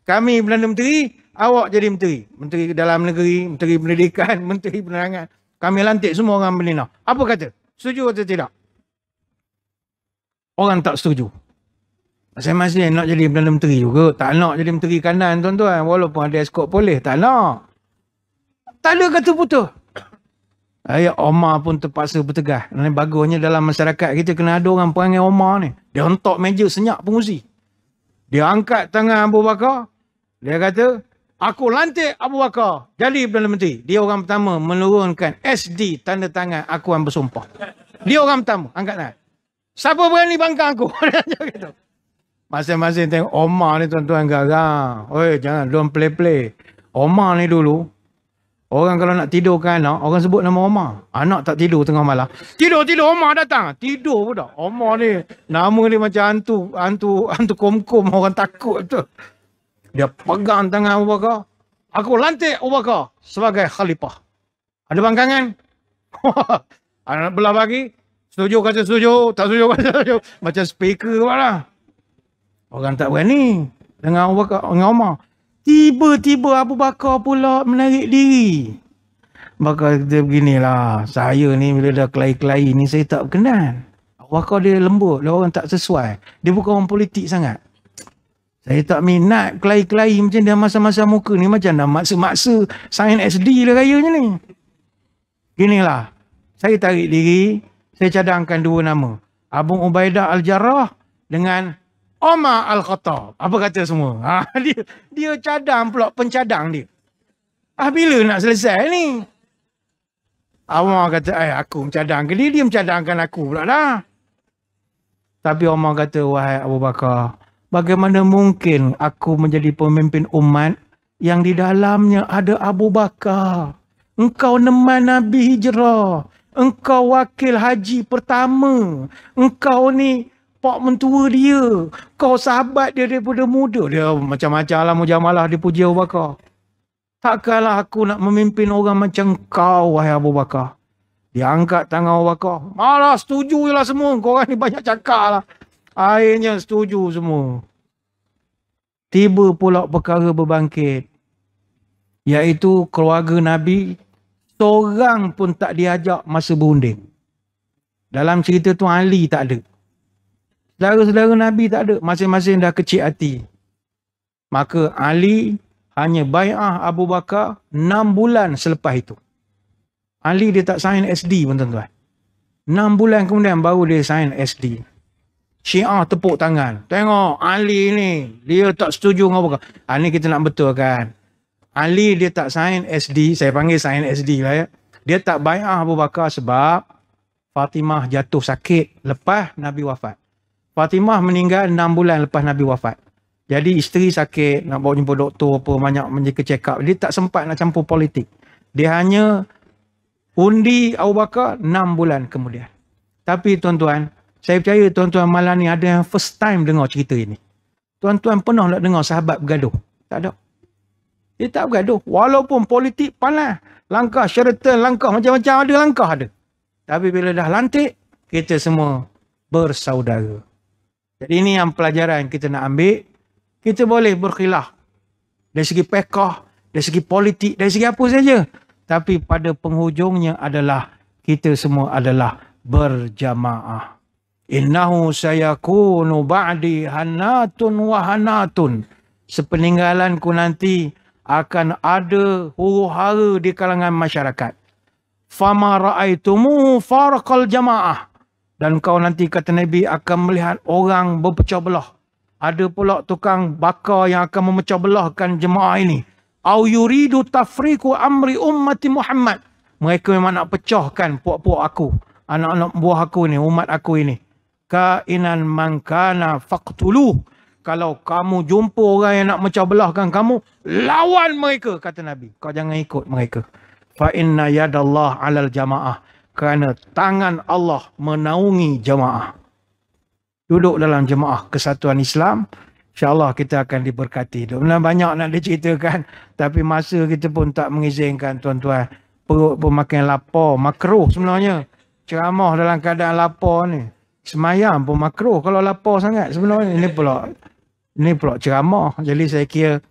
Kami Perdana Menteri, awak jadi menteri. Menteri dalam negeri, menteri pendidikan, menteri penerangan. Kami lantik semua orang Madinah. Apa kata? Setuju atau tidak? Orang tak setuju. Masing-masing nak jadi Perdana Menteri juga. Tak nak jadi menteri kanan, tuan-tuan. Walaupun ada eskort polis, tak nak. Tak ada kata putus. Omar pun terpaksa bertegas. Bagusnya dalam masyarakat kita kena ada orang perangai Omar ni. Dia hentak meja senyap pengusi. Dia angkat tangan Abu Bakar. Dia kata, aku lantik Abu Bakar jadi Perdana Menteri. Dia orang pertama menurunkan SD tanda tangan akuan bersumpah. Dia orang pertama angkat tangan. Siapa berani bangkang aku? Masing-masing tengok Omar ni tuan-tuan garang. Oi, jangan, don't play-play. Omar ni dulu, orang kalau nak tidurkan anak, orang sebut nama Omar. Anak tak tidur tengah malam. Tidur, Omar datang. Tidur pun tak. Omar ni, nama dia macam hantu kom-kom, orang takut tu. Dia pegang tangan Abu Bakar. Aku lantik Abu Bakar sebagai khalifah. Ada bangkangan? Anak belah bagi. Setuju kata setuju, tak setuju kata setuju. Macam speaker lah. Orang tak berani dengan Abu Bakar, dengan Omar. Tiba-tiba Abu Bakar pula menarik diri. Maka dia beginilah. Saya ni bila dah kelahi-kelahi ni saya tak berkenan. Abu Bakar dia lembut, dia orang tak sesuai. Dia bukan orang politik sangat. Saya tak minat kelahi-kelahi macam dia masa-masa muka ni. Macam dah maksa-maksa sign SD lah rayanya ni. Ginilah. Saya tarik diri. Saya cadangkan 2 nama. Abu Ubaidah Al-Jarrah dengan Omar Al-Khattab. Apa kata semua? Dia cadang pula pencadang dia. Bila nak selesai ni? Omar kata, aku mencadangkan dia mencadangkan aku pula dah. Tapi Omar kata, wahai Abu Bakar, bagaimana mungkin aku menjadi pemimpin umat yang di dalamnya ada Abu Bakar? Engkau neman Nabi hijrah. Engkau wakil haji pertama. Engkau ni pak mentua dia. Kau sahabat dia daripada muda. Dia macam-macam lah mujamalah dipuji Abu Bakar. Takkanlah aku nak memimpin orang macam kau, wahai Abu Bakar. Dia angkat tangan Abu Bakar. Malah setuju lah semua. Korang ni banyak cakap lah. Akhirnya setuju semua. Tiba pula perkara berbangkit. Iaitu keluarga Nabi, seorang pun tak diajak masa berunding. Dalam cerita tu Ali tak ada. Saudara-saudara Nabi tak ada. Masing-masing dah kecil hati. Maka Ali hanya bai'ah Abu Bakar 6 bulan selepas itu. Ali dia tak sign SD pun tuan-tuan. 6 bulan kemudian baru dia sign SD. Syiah tepuk tangan. Tengok Ali ni, dia tak setuju dengan Abu Bakar. Ni kita nak betulkan. Ali dia tak sign SD, saya panggil sign SD lah ya. Dia tak bai'ah Abu Bakar sebab Fatimah jatuh sakit lepas Nabi wafat. Fatimah meninggal 6 bulan lepas Nabi wafat. Jadi isteri sakit, nak bawa jumpa doktor apa, banyak menjaga check up. Dia tak sempat nak campur politik. Dia hanya undi Abu Bakar 6 bulan kemudian. Tapi tuan-tuan, saya percaya tuan-tuan malam ni ada yang first time dengar cerita ini. Tuan-tuan pernah tak dengar sahabat bergaduh? Tak ada. Dia tak bergaduh. Walaupun politik panas. Langkah Sheraton, langkah macam-macam ada, langkah ada. Tapi bila dah lantik, kita semua bersaudara. Jadi ini yang pelajaran kita nak ambil. Kita boleh berkhilaf. Dari segi fiqh, dari segi politik, dari segi apa saja. Tapi pada penghujungnya adalah kita semua adalah berjamaah. Innahu sayakunu ba'di hanatun wa hanatun. Sepeninggalanku nanti akan ada huru-hara di kalangan masyarakat. Fama ra'aitumu farqal jamaah. Dan kau nanti kata Nabi akan melihat orang berpecah belah. Ada pula tukang bakar yang akan memecah belahkan jemaah ini. Au yuridu tafriqu amri ummati Muhammad. Mereka memang nak pecahkan puak-puak aku. Anak-anak buah aku ni, umat aku ini. Kainan mangkana faqtuluh. Kalau kamu jumpa orang yang nak mecah belahkan kamu, lawan mereka, kata Nabi. Kau jangan ikut mereka. Fa inna yadallah 'alal jamaah. Kerana tangan Allah menaungi jamaah. Duduk dalam jemaah kesatuan Islam, insya-Allah kita akan diberkati. Sebenarnya banyak nak diceritakan, tapi masa kita pun tak mengizinkan tuan-tuan. Perut pun makin lapar, makruh sebenarnya. Ceramah dalam keadaan lapar ni. Semayang pun makruh kalau lapar sangat sebenarnya. Ini pula ceramah. Jadi saya kira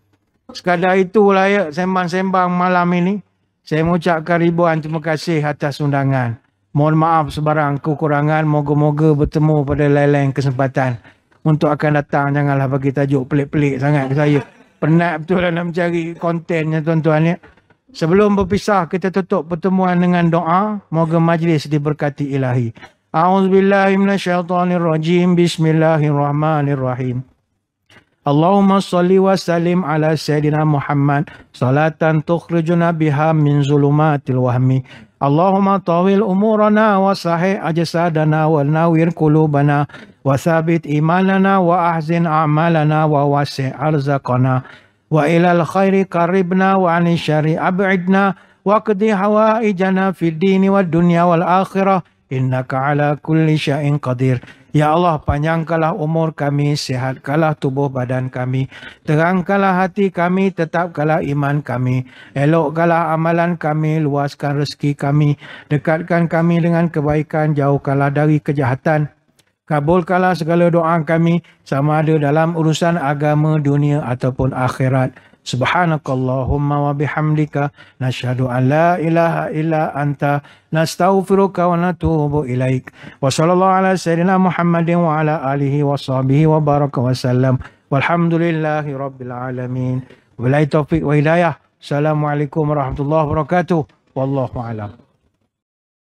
sekadar itulah ya sembang-sembang malam ini. Saya mengucapkan ribuan terima kasih atas undangan. Mohon maaf sebarang kekurangan. Moga-moga bertemu pada lain-lain kesempatan. Untuk akan datang janganlah bagi tajuk pelik-pelik sangat ke saya. Penat betul lah nak mencari kontennya tuan-tuan ya. Sebelum berpisah kita tutup pertemuan dengan doa. Moga majlis diberkati ilahi. A'udzubillahi minasyaitonirrajim. Bismillahirrahmanirrahim. Allahumma salli wa sallim ala Sayyidina Muhammad. Salatan tukhrijuna biha min zulumatil wahmi. Allahumma tawil umurana wa sahih ajsadana wa nawir qulubana wa thabit imanana wa ahzin a'malana wa wasi' arzaqana wa ilal khairi qaribna wa ani syari ab'idna wa qdi hawaijana fid dini wad dunya wal akhirah innaka ala kulli syai'in qadir. Ya Allah, panjangkanlah umur kami, sihatkanlah tubuh badan kami, terangkanlah hati kami, tetapkanlah iman kami, elokkanlah amalan kami, luaskan rezeki kami, dekatkan kami dengan kebaikan, jauhkanlah dari kejahatan. Kabulkanlah segala doa kami, sama ada dalam urusan agama, dunia ataupun akhirat. Subhanakallahumma wa bihamdika nashhadu an la ilaha illa anta nastaghfiruka wa natubu ilaik. Wa sallallahu ala sayyidina Muhammadin wa ala alihi wa sahbihi wa baraka wa sallam. Walhamdulillahi rabbil alamin. Wabillahi taufiq wa hidayah. Assalamualaikum warahmatullahi wabarakatuh. Wallahu a'lam.